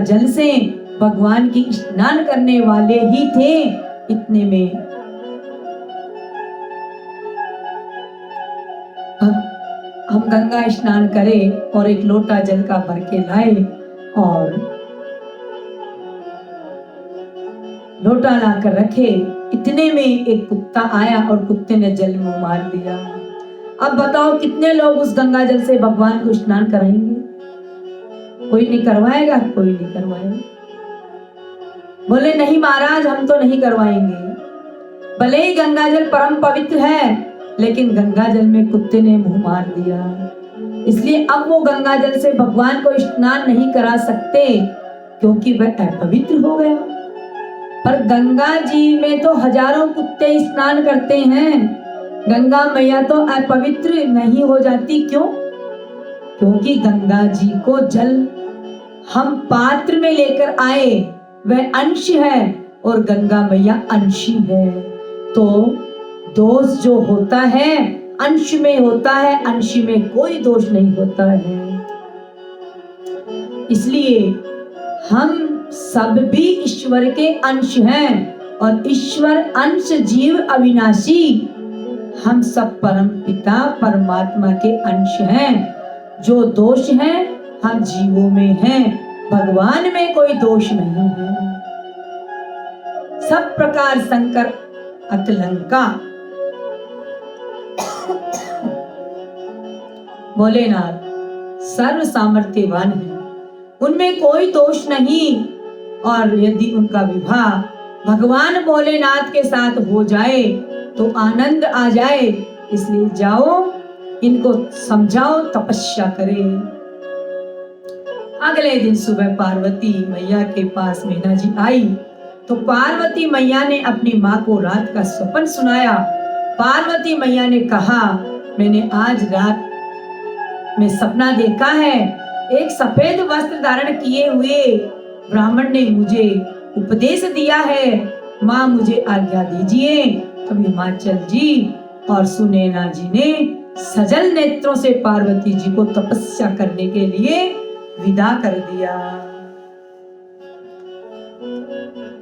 जल से भगवान की स्नान करने वाले ही थे। इतने में हम गंगा स्नान करें और एक लोटा जल का भर के लाए और लोटा लाकर रखे। इतने में एक कुत्ता आया और कुत्ते ने जल में मार दिया। अब बताओ कितने लोग उस गंगा जल से भगवान को स्नान कराएंगे? कोई नहीं करवाएगा, कोई नहीं करवाएगा। बोले नहीं महाराज, हम तो नहीं करवाएंगे। भले ही गंगा जल परम पवित्र है, लेकिन गंगा जल में कुत्ते ने मुंह मार दिया, इसलिए अब वो गंगा जल से भगवान को स्नान नहीं करा सकते, क्योंकि वह अपवित्र हो गया। पर गंगा जी में तो हजारों कुत्ते स्नान करते हैं, गंगा मैया तो अपवित्र नहीं हो जाती। क्यों? क्योंकि गंगा जी को जल हम पात्र में लेकर आए, वह अंश है और गंगा मैया अंशी है। तो दोष जो होता है अंश में होता है, अंश में कोई दोष नहीं होता है। इसलिए हम सब भी ईश्वर के अंश हैं और ईश्वर अंश जीव अविनाशी। हम सब परम पिता परमात्मा के अंश हैं। जो दोष है हम जीवों में हैं, भगवान में कोई दोष नहीं है। सब प्रकार शंकर अतलंका। भोलेनाथ सर्व सामर्थ्यवान है, उनमें कोई दोष नहीं। और यदि उनका विवाह भगवान भोलेनाथ के साथ हो जाए तो आनंद आ जाए। इसलिए जाओ, इनको समझाओ, तपस्या करें। अगले दिन सुबह पार्वती मैया के पास मीना जी आई तो पार्वती मैया ने अपनी माँ को रात का स्वप्न सुनाया। पार्वती मैया ने कहा, मैंने आज रात में सपना देखा है, एक सफेद वस्त्र धारण किए हुए ब्राह्मण ने मुझे उपदेश दिया है। माँ मुझे आज्ञा दीजिए। तब हिमाचल जी और सुनैना जी ने सजल नेत्रों से पार्वती जी को तपस्या करने के लिए विदा कर दिया।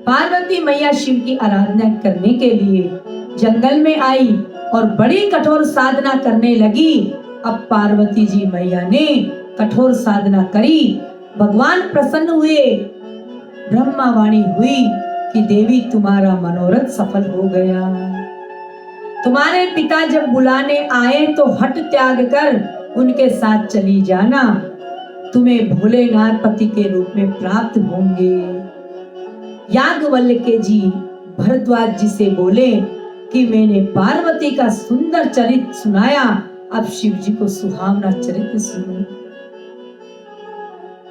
पार्वती मैया शिव की आराधना करने के लिए जंगल में आई और बड़ी कठोर साधना करने लगी। अब पार्वती जी मैया ने कठोर साधना करी, भगवान प्रसन्न हुए। ब्रह्मावाणी हुई कि देवी तुम्हारा मनोरथ सफल हो गया। तुम्हारे पिता जब बुलाने आए तो हट त्याग कर उनके साथ चली जाना, तुम्हें भोलेनाथ पति के रूप में प्राप्त होंगे। याज्ञवल्क्य जी भरद्वाज जी से बोले कि मैंने पार्वती का सुंदर चरित्र सुनाया, अब शिव जी को सुहावना चरित्र सुनो।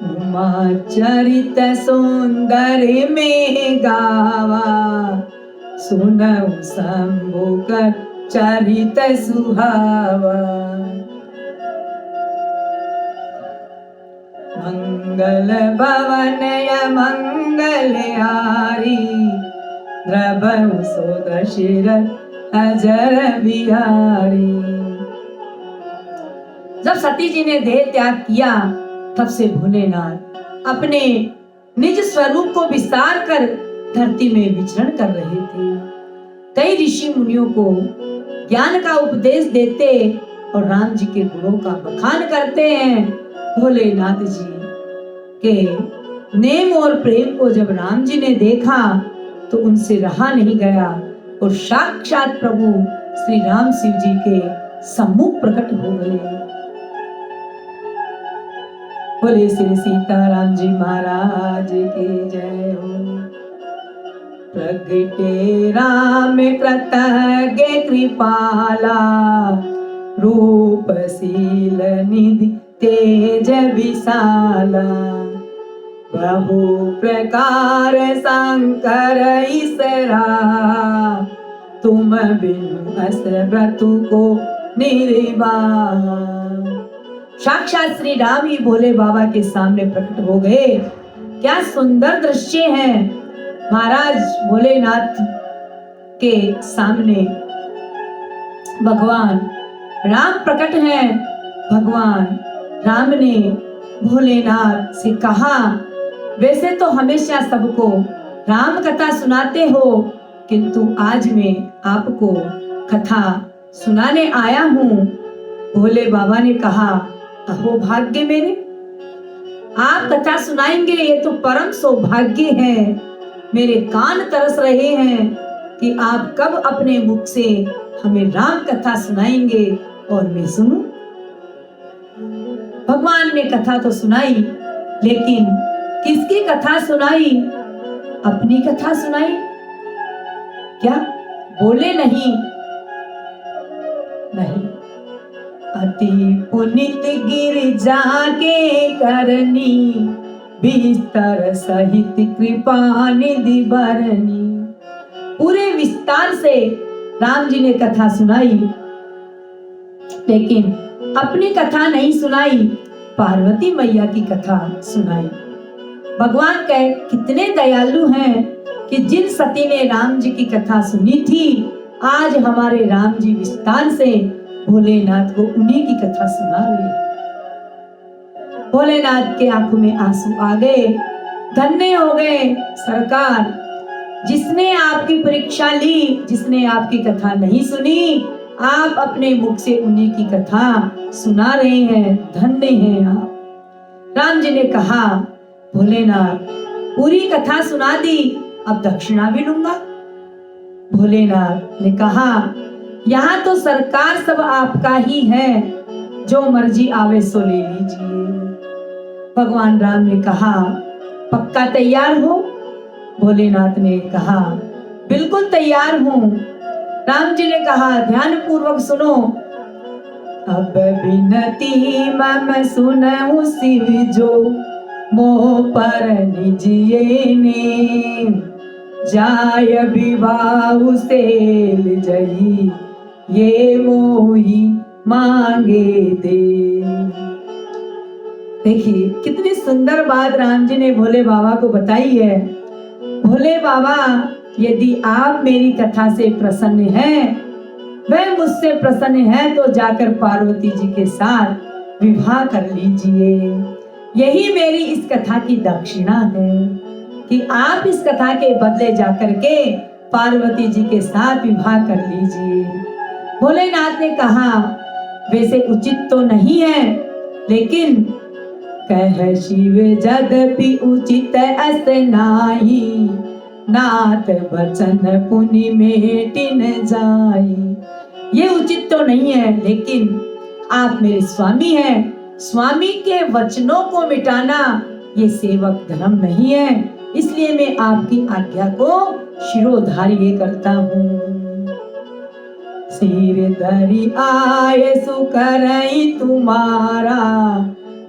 उमा चरित सुंदर में गावा, सुनऊ शंभु कर चरित सुहावा। मंगल भवन मंगल हारी, द्रवहु सो दशरथ अजर बिहारी। जब सती जी ने देह त्याग किया तब से भोलेनाथ अपने निज स्वरूप को विस्तार कर धरती में विचरण कर रहे थे। कई ऋषि मुनियों को ज्ञान का उपदेश देते और राम जी के गुणों का बखान करते हैं। भोलेनाथ जी के नेम और प्रेम को जब राम जी ने देखा तो उनसे रहा नहीं गया और साक्षात प्रभु श्री राम शिव जी के सम्मुख प्रकट हो गए। बोले श्री सीताराम जी महाराज की जय हो। प्रगटे राम कृतज्ञ कृपाला, रूपशील निधि तेज विशाला, बहु प्रकार शंकर ईसरा, तुम बिनु अस व्रतु को निर्वाह। साक्षात श्री राम ही भोले बाबा के सामने प्रकट हो गए। क्या सुंदर दृश्य है। महाराज भोलेनाथ के सामने भगवान राम प्रकट हैं। भगवान राम ने भोलेनाथ से कहा, वैसे तो हमेशा सबको राम कथा सुनाते हो, किंतु आज मैं आपको कथा सुनाने आया हूँ। भोले बाबा ने कहा, अहो भाग्य मेरे, आप कथा सुनाएंगे, ये तो परम सौभाग्य है। मेरे कान तरस रहे हैं कि आप कब अपने मुख से हमें राम कथा सुनाएंगे और मैं सुनूं। भगवान ने कथा तो सुनाई, लेकिन किसकी कथा सुनाई? अपनी कथा सुनाई। क्या बोले नहीं? नहीं। अति पुनित गिरजा के करनी, विस्तार सहित कृपा निधि भरनी। पूरे विस्तार से राम जी ने कथा सुनाई, लेकिन अपनी कथा नहीं सुनाई, पार्वती मैया की कथा सुनाई। भगवान कहे कितने दयालु हैं कि जिन सती ने राम जी की कथा सुनी थी, आज हमारे राम जी विस्तार से भोलेनाथ को उन्हीं की कथा सुना रहे। भोलेनाथ के आंखों में आंसू आ गए। धन्य हो गए सरकार, जिसने आपकी परीक्षा ली, जिसने आपकी कथा नहीं सुनी, आप अपने मुख से उन्हीं की कथा सुना रहे हैं। धन्य हैं आप। राम जी ने कहा, भोलेनाथ पूरी कथा सुना दी, अब दक्षिणा भी लूंगा। भोलेनाथ ने कहा, यहाँ तो सरकार सब आपका ही है, जो मर्जी आवे सो ले लीजिए। भगवान राम ने कहा, पक्का तैयार हो? भोलेनाथ ने कहा, बिल्कुल तैयार हूँ। राम जी ने कहा, ध्यान पूर्वक सुनो। अब बिनती मम सुनहु शिव जो, मोह पर निजिए ने, जाय विवाह सेल जही, ये मोही मांगे दे। देखिए कितनी सुंदर बात राम जी ने भोले बाबा को बताई है। भोले बाबा, यदि आप मेरी कथा से प्रसन्न हैं, वह मुझसे प्रसन्न है, तो जाकर पार्वती जी के साथ विवाह कर लीजिए। यही मेरी इस कथा की दक्षिणा है कि आप इस कथा के बदले जाकर के पार्वती जी के साथ विवाह कर लीजिए। भोलेनाथ ने कहा, वैसे उचित तो नहीं है, लेकिन कह शिव जदपि उचित अस नाही, नाथ बचन पुनि मेटिन जाई। ये उचित तो नहीं है, लेकिन आप मेरे स्वामी हैं। स्वामी के वचनों को मिटाना ये सेवक धर्म नहीं है, इसलिए मैं आपकी आज्ञा को शिरोधार्य करता हूँ। सिर धरि आए सुकरई तुम्हारा,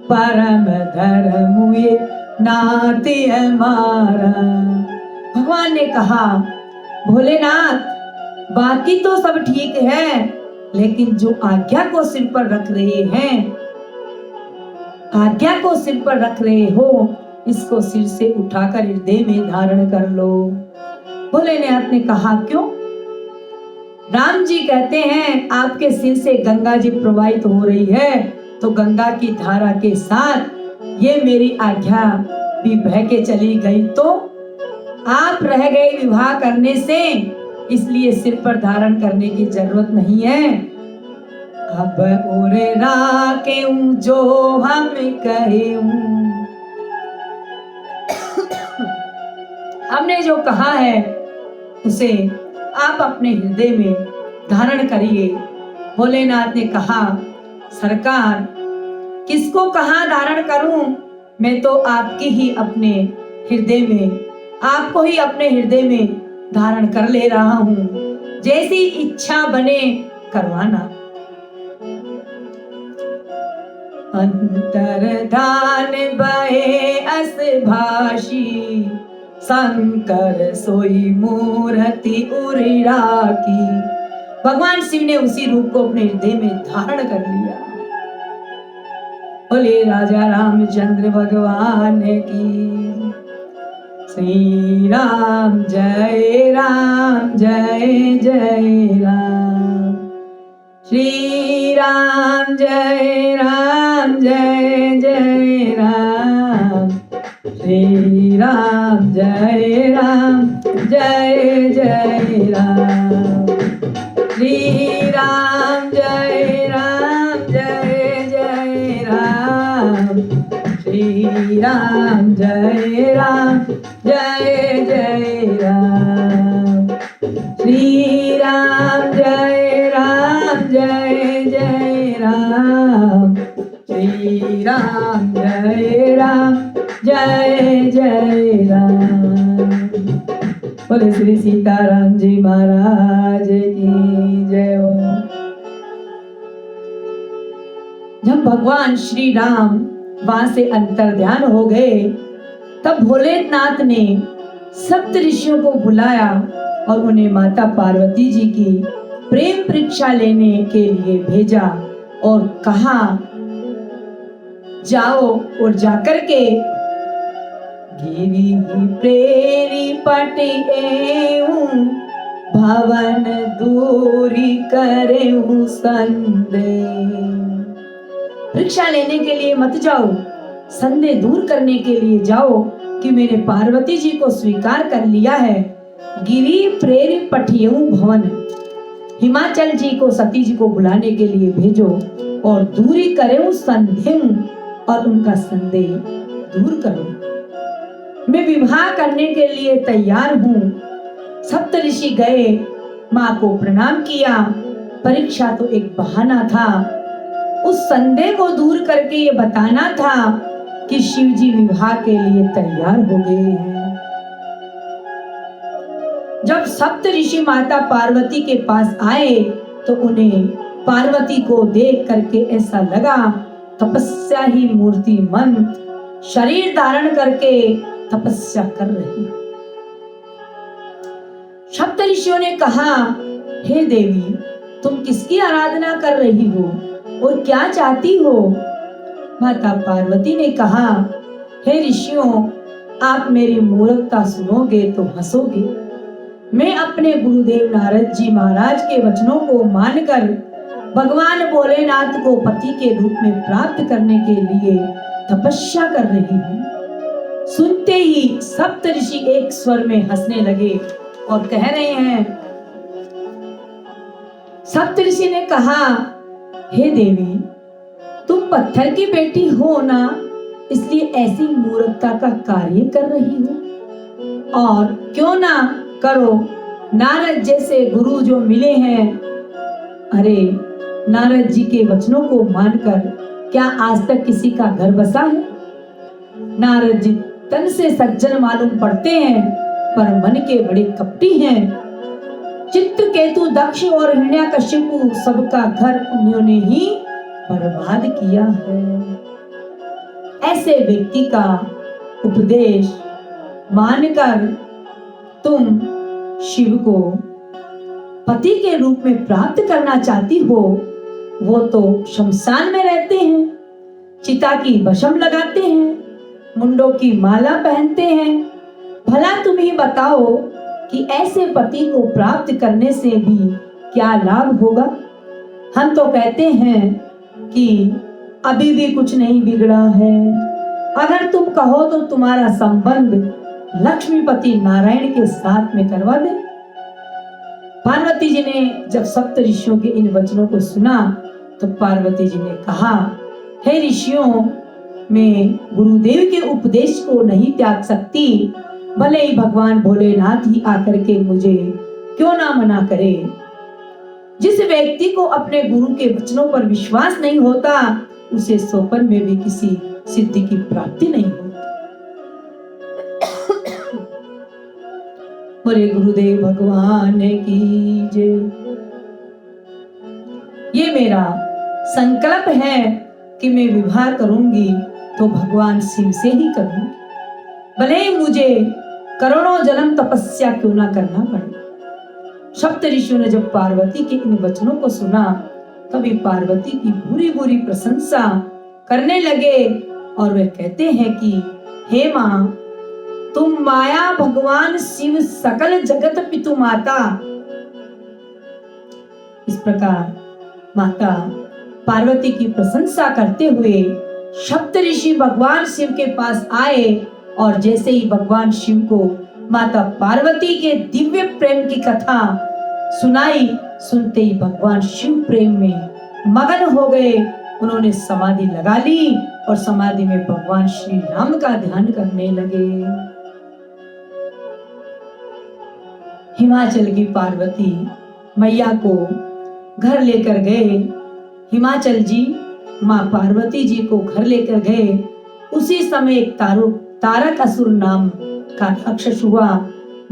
परम धर्म ये नाथ हमारा। भगवान ने कहा, भोलेनाथ बाकी तो सब ठीक है, लेकिन जो आज्ञा को सिर पर रख रहे हैं, आज्ञा को सिर पर रख रहे हो, इसको सिर से उठाकर हृदय में धारण कर लो। भोलेनाथ ने कहा, क्यों? राम जी कहते हैं, आपके सिर से गंगा जी प्रवाहित हो रही है, तो गंगा की धारा के साथ ये मेरी आज्ञा भी बह के चली गई, तो आप रह गए विवाह करने से, इसलिए सिर पर धारण करने की जरूरत नहीं है। अब और राके जो हम कहे, हमने जो कहा है उसे आप अपने हृदय में धारण करिए। भोलेनाथ ने कहा, सरकार किसको कहाँ धारण करूं? मैं तो आपकी ही अपने हृदय में, आपको ही अपने हृदय में धारण कर ले रहा हूं, जैसी इच्छा बने करवाना। अंतर्धान बहे अस भाषी, शंकर सोई मूर्ति उरी राखी। भगवान शिव ने उसी रूप को अपने हृदय में धारण कर लिया। बोले राजा रामचंद्र भगवान की। श्री राम जय जय राम। श्री राम जय जय राम। श्री राम जय जय राम। श्री राम जय जय राम। श्री राम जय जय राम। श्री राम जय जय राम। श्री राम जय जय राम। बोले श्री सीताराम जी महाराज की जय हो। जब भगवान श्री राम वहां से अंतर्ध्यान हो गए, तब भोलेनाथ ने सप्त ऋषियों को बुलाया और उन्हें माता पार्वती जी की प्रेम परीक्षा लेने के लिए भेजा और कहा, जाओ और जाकर के गिरी प्रेरी पटे भवन दूरी करे संदेह। परीक्षा लेने के लिए मत जाओ, संदेह दूर करने के लिए जाओ कि मैंने पार्वती जी को स्वीकार कर लिया है। गिरी प्रेरी पठियऊ भवन, हिमाचल जी को सती जी को बुलाने के लिए भेजो और दूरी करे संदेह और उनका संदेह दूर करो। मैं विवाह करने के लिए तैयार हूँ। सप्त ऋषि गए, माँ को प्रणाम किया। परीक्षा तो एक बहाना था, उस संदेह को दूर करके ये बताना था कि शिव जी विवाह के लिए तैयार हो गए हैं। जब सप्त ऋषि माता पार्वती के पास आए तो उन्हें पार्वती को देख करके ऐसा लगा तपस्या ही मूर्तिमंत शरीर धारण करके तपस्या कर रही। सप्त ऋषियों ने कहा, हे देवी, तुम किसकी आराधना कर रही हो और क्या चाहती हो? माता पार्वती ने कहा, हे ऋषियों, आप मेरी मूर्खता सुनोगे तो हंसोगे। मैं अपने गुरुदेव नारद जी महाराज के वचनों को मानकर भगवान भोलेनाथ को पति के रूप में प्राप्त करने के लिए तपस्या कर रही हूँ। सुनते ही सप्त ऋषि एक स्वर में हंसने लगे और कह रहे हैं, सप्त ऋषि ने कहा, हे देवी, तुम पत्थर की बेटी हो ना, इसलिए ऐसी मूर्खता का कार्य कर रही हो। और क्यों ना करो, नारद जैसे गुरु जो मिले हैं, अरे नारद जी के वचनों को मानकर क्या आज तक किसी का घर बसा है? नारद जी तन से सज्जन मालूम पड़ते हैं, पर मन के बड़े कपटी हैं। चित्रकेतु, दक्ष और हिरण्यकशिपु सबका घर उन्होंने ही बर्बाद किया है। ऐसे व्यक्ति का उपदेश मानकर तुम शिव को पति के रूप में प्राप्त करना चाहती हो। वो तो शमशान में रहते हैं, चिता की भस्म लगाते हैं, मुंडों की माला पहनते हैं। भला तुम ही बताओ कि ऐसे पति को प्राप्त करने से भी क्या लाभ होगा? हम तो कहते हैं कि अभी भी कुछ नहीं बिगड़ा है। अगर तुम कहो तो तुम्हारा संबंध लक्ष्मीपति नारायण के साथ में करवा दे। पार्वती जी ने जब सप्त ऋषियों के इन वचनों को सुना तो पार्वती जी ने कहा, हे ऋषियों, मैं गुरुदेव के उपदेश को नहीं त्याग सकती, भले ही भगवान भोलेनाथ ही आकर के मुझे क्यों ना मना करे। जिस व्यक्ति को अपने गुरु के वचनों पर विश्वास नहीं होता, उसे स्वप्न में भी किसी सिद्धि की प्राप्ति नहीं होती। बोले गुरुदेव भगवान की जय। ये मेरा संकल्प है कि मैं विवाह करूंगी तो भगवान शिव से ही करूंगी, भले ही मुझे करोड़ों जन्म तपस्या क्यों ना करना पड़े। सप्त ऋषियों ने जब पार्वती के इन वचनों को सुना तभी पार्वती की बुरी बुरी प्रशंसा करने लगे और वे कहते हैं कि हे मां, तुम माया भगवान शिव सकल जगत पितु माता। इस प्रकार माता पार्वती की प्रशंसा करते हुए सप्त ऋषि भगवान शिव के पास आए और जैसे ही भगवान शिव को माता पार्वती के दिव्य प्रेम की कथा सुनाई, सुनते ही भगवान शिव प्रेम में मगन हो गए। उन्होंने समाधि लगा ली और समाधि में भगवान श्री राम का ध्यान करने लगे। हिमाचल की पार्वती मैया को घर लेकर गए। हिमाचल जी माँ पार्वती जी को घर लेकर गए। उसी समय एक तारक असुर नाम का राक्षस हुआ।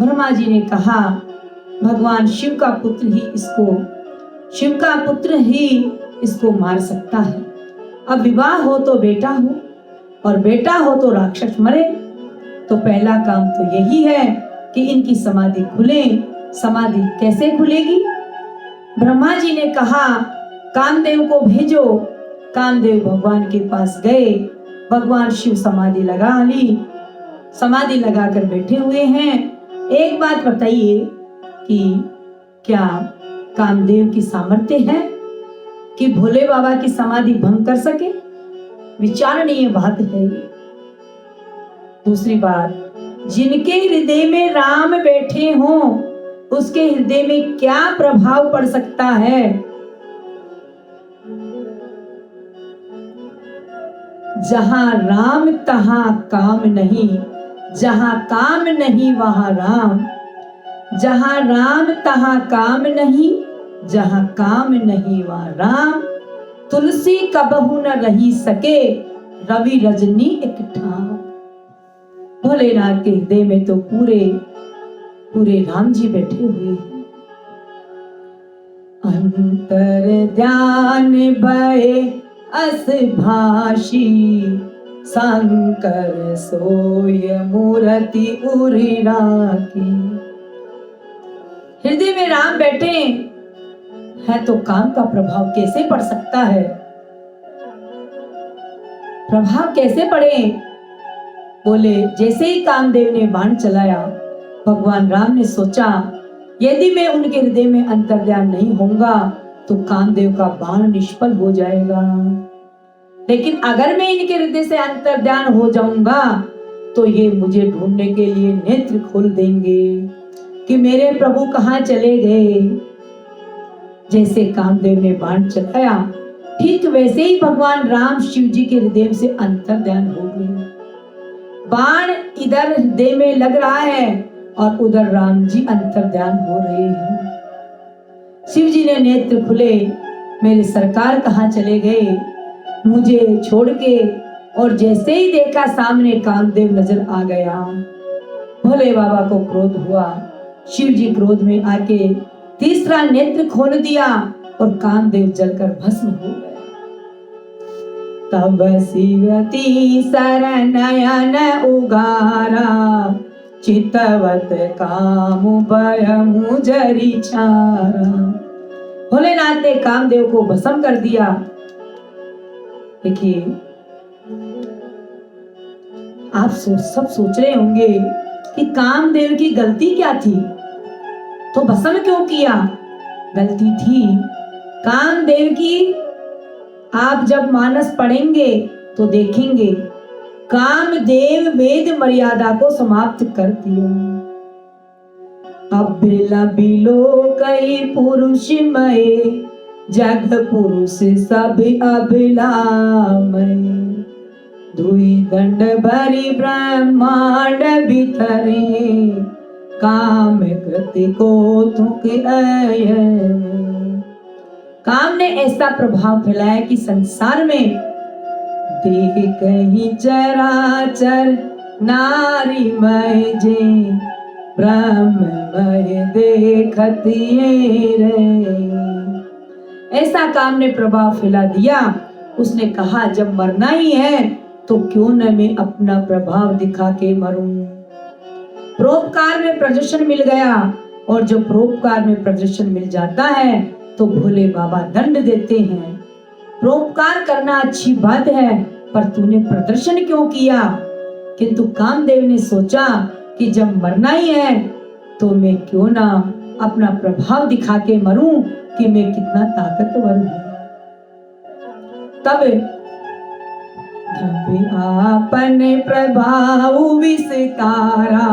ब्रह्मा जी ने कहा भगवान शिव का पुत्र ही इसको मार सकता है। अब विवाह हो तो बेटा हो और बेटा हो तो राक्षस मरे। तो पहला काम तो यही है कि इनकी समाधि खुले। समाधि कैसे खुलेगी? ब्रह्मा जी ने कहा कामदेव को भेजो। कामदेव भगवान के पास गए। भगवान शिव समाधि लगा ली, समाधि लगाकर बैठे हुए हैं। एक बात बताइए कि क्या कामदेव की सामर्थ्य है कि भोले बाबा की समाधि भंग कर सके? विचारणीय बात है ये। दूसरी बात, जिनके हृदय में राम बैठे हों उसके हृदय में क्या प्रभाव पड़ सकता है? जहां राम तहां काम नहीं, जहां काम नहीं वहां राम। जहां राम तहां काम नहीं, जहां काम नहीं वहां राम। तुलसी कबहू न रही सके, रवि रजनी एक ठाम। भोलेनाथ के हृदय में तो पूरे राम जी बैठे हुए हैं। अंतर ध्यान भये अस भाषी, शंकर सोय मूर्ति उरी राखी। हृदय में राम बैठे है तो काम का प्रभाव कैसे पड़ सकता है? प्रभाव कैसे पड़े? बोले जैसे ही कामदेव ने बाण चलाया, भगवान राम ने सोचा यदि मैं उनके हृदय में अंतर्ध्यान नहीं होऊंगा तो कामदेव का बाण निष्फल हो जाएगा। लेकिन अगर मैं इनके हृदय से अंतर्ध्यान हो जाऊंगा तो ये मुझे ढूंढने के लिए नेत्र खोल देंगे कि मेरे प्रभु कहाँ चले गए। जैसे कामदेव ने बाण चलाया, ठीक वैसे ही भगवान राम शिव जी के हृदय से अंतर्ध्यान हो गए। बाण इधर हृदय में लग रहा है और उधर राम जी अंतर्ध्यान हो रहे हैं। शिव जी ने नेत्र खुले, मेरे सरकार कहाँ चले गए मुझे छोड़ के। और जैसे ही देखा सामने कामदेव नजर आ गया। भोले बाबा को क्रोध हुआ। शिव जी क्रोध में आके तीसरा नेत्र खोल दिया और कामदेव जलकर भस्म हो गया। तब शिवती शरणयन उगारा, चितवत काम भयमु जरी छारा। भोलेनाथ ने कामदेव को भस्म कर दिया। देखिए आप सब सोच रहे होंगे कि कामदेव की गलती क्या थी, तो भस्म क्यों किया? गलती थी कामदेव की। आप जब मानस पढ़ेंगे तो देखेंगे कामदेव वेद मर्यादा को समाप्त कर दिया। अभिला बिलो कई पुरुष मय, जग पुरुष सब अभिलामय। दुई दंड भरी ब्रह्मांड बिथरे, काम कृति को तुक अयन। काम ने ऐसा प्रभाव फैलाया कि संसार में देख ही चराचर नारी मय जे, ब्रह्ममय देखत ये रे। ऐसा काम ने प्रभाव फैला दिया। उसने कहा जब मरना ही है तो क्यों न मैं अपना प्रभाव दिखा के मरूं। परोपकार में प्रदर्शन मिल गया, और जो परोपकार में प्रदर्शन मिल जाता है तो भोले बाबा दंड देते हैं। परोपकार करना अच्छी बात है, पर तूने प्रदर्शन क्यों किया। किंतु कामदेव ने सोचा कि जब मरना ही है तो मैं क्यों ना अपना प्रभाव दिखा के मरूं कि मैं कितना ताकतवर हूं। तब आपने प्रभाव विस्तारा,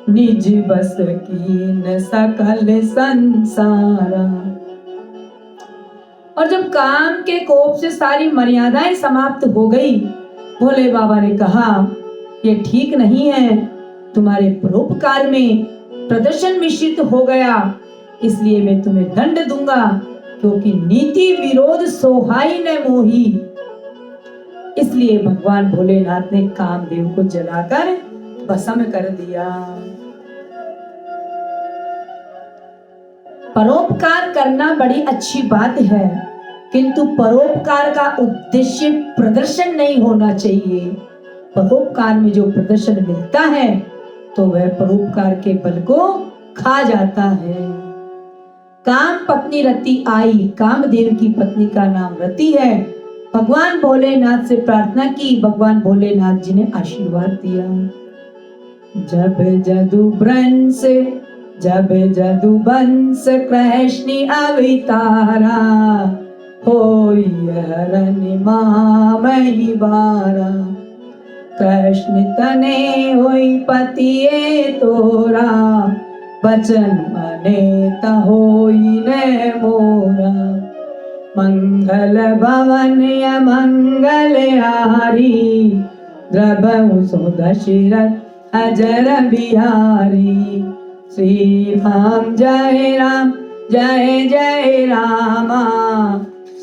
निज बस कीन सकल संसारा। और जब काम के कोप से सारी मर्यादाएं समाप्त हो गई, भोले बाबा ने कहा ये ठीक नहीं है, तुम्हारे परोपकार में प्रदर्शन मिश्रित हो गया, इसलिए मैं तुम्हें दंड दूंगा, क्योंकि नीति विरोध सोहाई न मोही। इसलिए भगवान भोलेनाथ ने कामदेव को जलाकर भस्म कर दिया। परोपकार करना बड़ी अच्छी बात है, किंतु परोपकार का उद्देश्य प्रदर्शन नहीं होना चाहिए। परोपकार में जो प्रदर्शन मिलता है तो वह परोपकार के बल को खा जाता है। काम पत्नी रति आई, कामदेव की पत्नी का नाम रति है। भगवान भोलेनाथ से प्रार्थना की, भगवान भोलेनाथ जी ने आशीर्वाद दिया। जब जदुवंश जब जदुवंश कृष्ण अवतारा, होई हरण मामई बारा। कृष्ण तने होई पतिये तोरा, बचन मने होई ने मोरा। मंगल भवन या मंगल हारी, द्रवहु सो दशरथ अजर बिहारी। श्री राम जय राम जय जय रामा,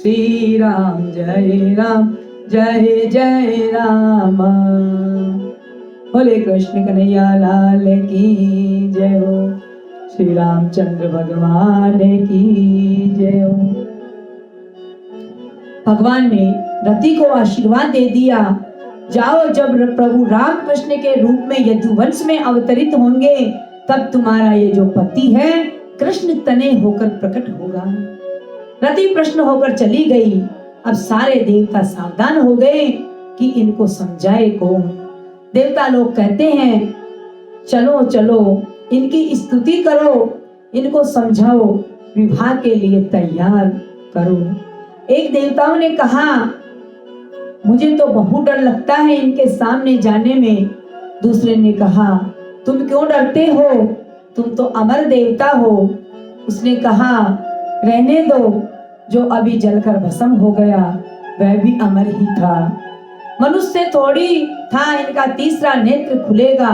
श्री राम जय राम जय जय रामा। बोले कृष्ण कन्हैया लाल की जय हो, श्री रामचंद्र भगवान की जय हो। भगवान ने रति को आशीर्वाद दे दिया, जाओ जब प्रभु राम कृष्ण के रूप में यदुवंश में अवतरित होंगे तब तुम्हारा ये जो पति है कृष्ण तने होकर प्रकट होगा। रति प्रश्न होकर चली गई। अब सारे देवता सावधान हो गए कि इनको समझाए कौन। देवता लोग कहते हैं चलो चलो इनकी स्तुति करो, इनको समझाओ, विवाह के लिए तैयार करो। एक देवताओं ने कहा मुझे तो बहुत डर लगता है इनके सामने जाने में। दूसरे ने कहा तुम क्यों डरते हो, तुम तो अमर देवता हो। उसने कहा रहने दो, जो अभी जलकर भस्म हो गया वह भी अमर ही था। मनुष्य थोड़ी था इनका तीसरा नेत्र खुलेगा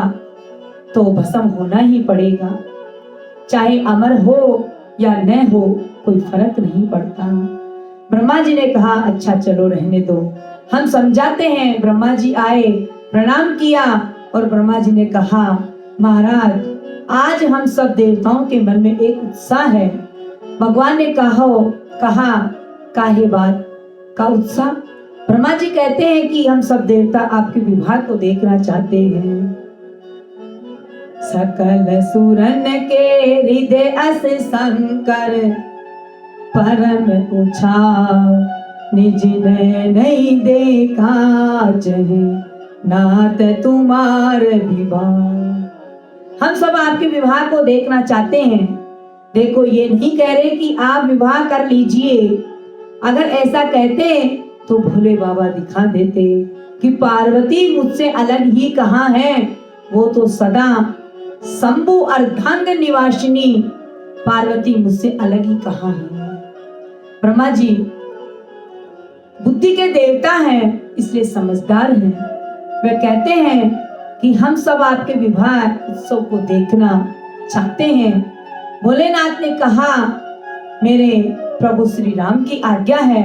तो भस्म होना ही पड़ेगा। चाहे अमर हो या न हो कोई फर्क नहीं पड़ता। ब्रह्मा जी ने कहा अच्छा चलो रहने दो, हम समझाते हैं। ब्रह्मा जी आए, प्रणाम किया और ब्रह्मा जी ने कहा महाराज आज हम सब देवताओं के मन में एक उत्साह है। भगवान ने कहा काहे बात का उत्साह। ब्रह्मा जी कहते हैं कि हम सब देवता आपके विवाह को देखना चाहते हैं। सकल सुरन के हृदय अस शंकर, परम उछाव निज ने नहीं देखा जहे, नात तुम्हार विवाह। हम सब आपके विवाह को देखना चाहते हैं। देखो ये नहीं कह रहे कि आप विवाह कर लीजिए। अगर ऐसा कहते तो भोले बाबा दिखा देते कि पार्वती मुझसे अलग ही कहाँ है। वो तो सदा शंभु अर्धांग निवासिनी पार्वती मुझसे अलग ही कहाँ है। ब्रह्मा जी बुद्धि के देवता हैं, इसलिए समझदार हैं। वे कहते हैं कि हम सब आपके विवाह उत्सव को देखना चाहते हैं। भोलेनाथ ने कहा मेरे प्रभु श्री राम की आज्ञा है,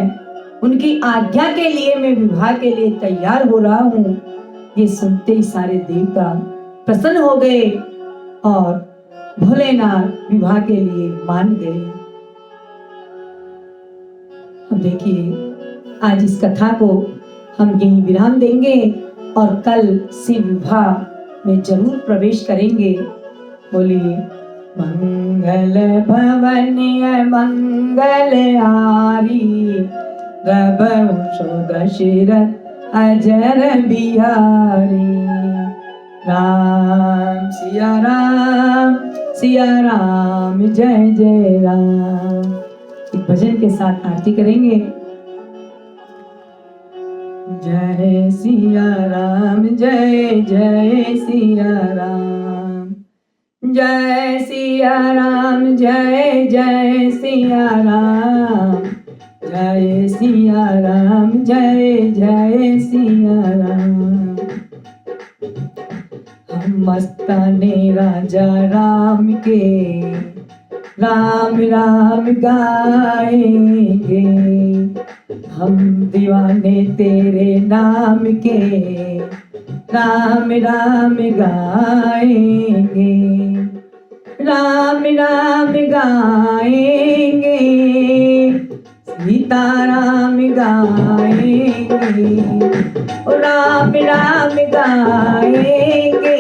उनकी आज्ञा के लिए मैं विवाह के लिए तैयार हो रहा हूँ। ये सुनते ही सारे देवता प्रसन्न हो गए और भोलेनाथ विवाह के लिए मान गए। अब देखिए आज इस कथा को हम यहीं विराम देंगे और कल से विवाह में जरूर प्रवेश करेंगे। बोलिए मंगल भवन मंगल हारी, प्रभु दशरथ अजर बिहारी। राम सिया राम जय जय राम। एक भजन के साथ आरती करेंगे। जय सिया राम जय जय सिया राम, जय सिया राम जय जय सिया राम, जय सिया राम जय जय सिया राम। हम मस्ताने राजा राम के राम राम गाएंगे, हम दीवाने तेरे नाम के राम राम गाएंगे, राम राम गाएंगे, सीता राम गाएंगे, राम राम गाएंगे,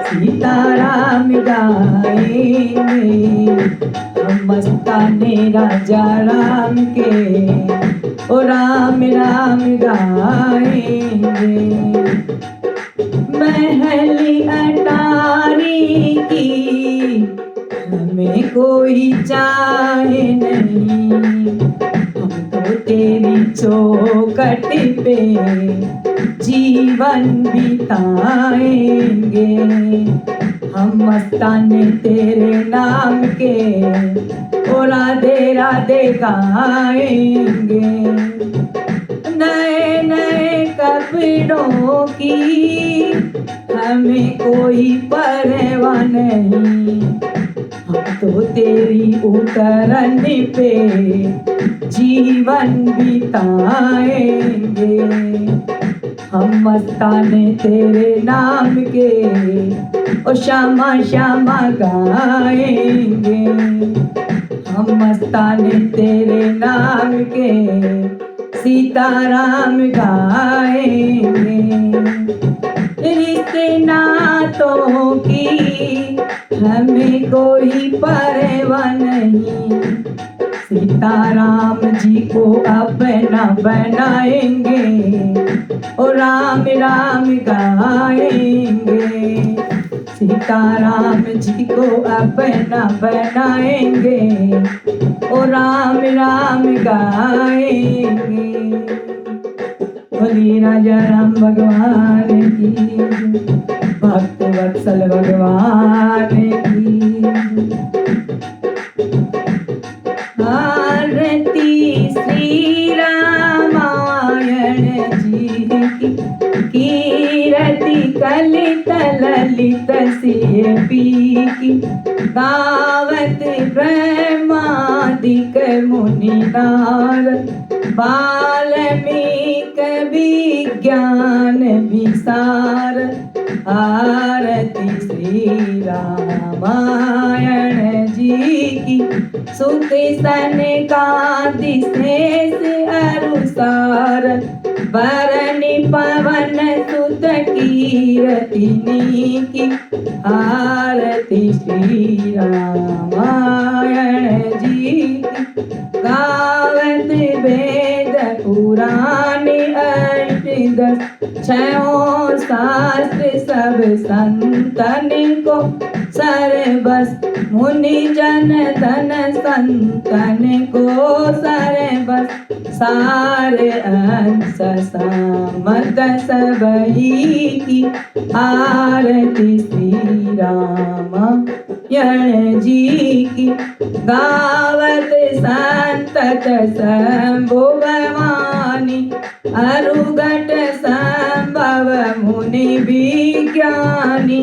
सीता राम गाएंगे। हम मस्ताने राजा राम के ओ राम राम गाएंगे। महली अटारी की हमें कोई चाहे नहीं, हम तो तेरी चौखट पे जीवन बिताएंगे। हम मस्ताने तेरे नाम के ओ राधे राधे गाएंगे। नए नए कपड़ों की हमें कोई परवाह नहीं, हम तो तेरी उतरन पे जीवन बिताएंगे। हम मस्ताने तेरे नाम के ओ श्यामा श्यामा गाएंगे। हम मस्ताने तेरे नाम के सीताराम गाएंगे। रिश्ते नातों की हमें कोई परवाह नहीं, सीताराम जी को अपना बनाएंगे और राम राम गाएंगे। सीताराम जी को अपना बनाएंगे और राम राम गाएंगे। बोलिए राजा राम भगवान की, भक्त वत्सल भगवान की। आरती श्री रामायण जी की, कीरति कलित ललित सीपी की। गावत ब्रह्मादिक मुनि नारद, वाल्मीकि विज्ञान विशारद। आरती श्री रामायण जी की, सुख सनकादि शेष अरुसार। वरनि पवन सुत कीरतिनी की। आरती श्री रामायण जी की। गावत वेद पुराण अष्टदश, छहों शास्त्र सब संतन को सर्वस। मुनि जन धन संतन को सर्वस। सार अंश सामत सबही की। आरती श्री रामायण जी की। गावत संतत शंभु भवानी, अरुगट संभव मुनि विज्ञानी।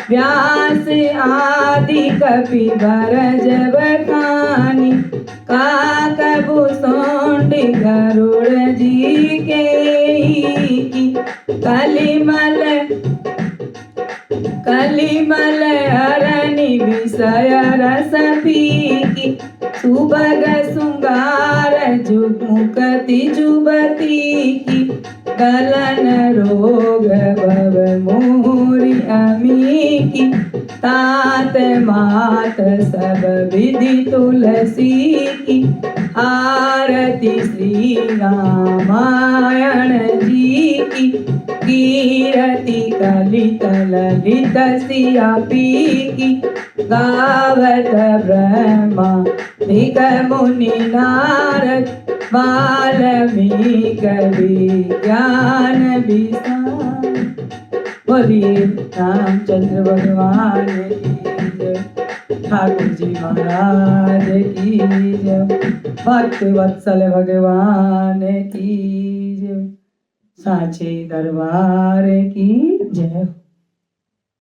व्यास आदि कपि भरज बखानी। काकभु सोंड गरुड़ जी के की। कलिमल मलिमल हरनि विषय रस पीकी सुभग सुंगार मुकति जुबती की गलन रोग भव मोरी अमी की तात मात सब विधि तुलसी की आरती श्री रामायण जी की कीरति कलित ललित सियापी की गावत ब्रह्मा दिग मुनि नारद वाल्मीकि विज्ञान विशारद। बोलिए रामचंद्र भगवान की जय, ठाकुर जी महाराज की जय, भक्त वत्सल भगवान की जय, साचे दरबार की जय।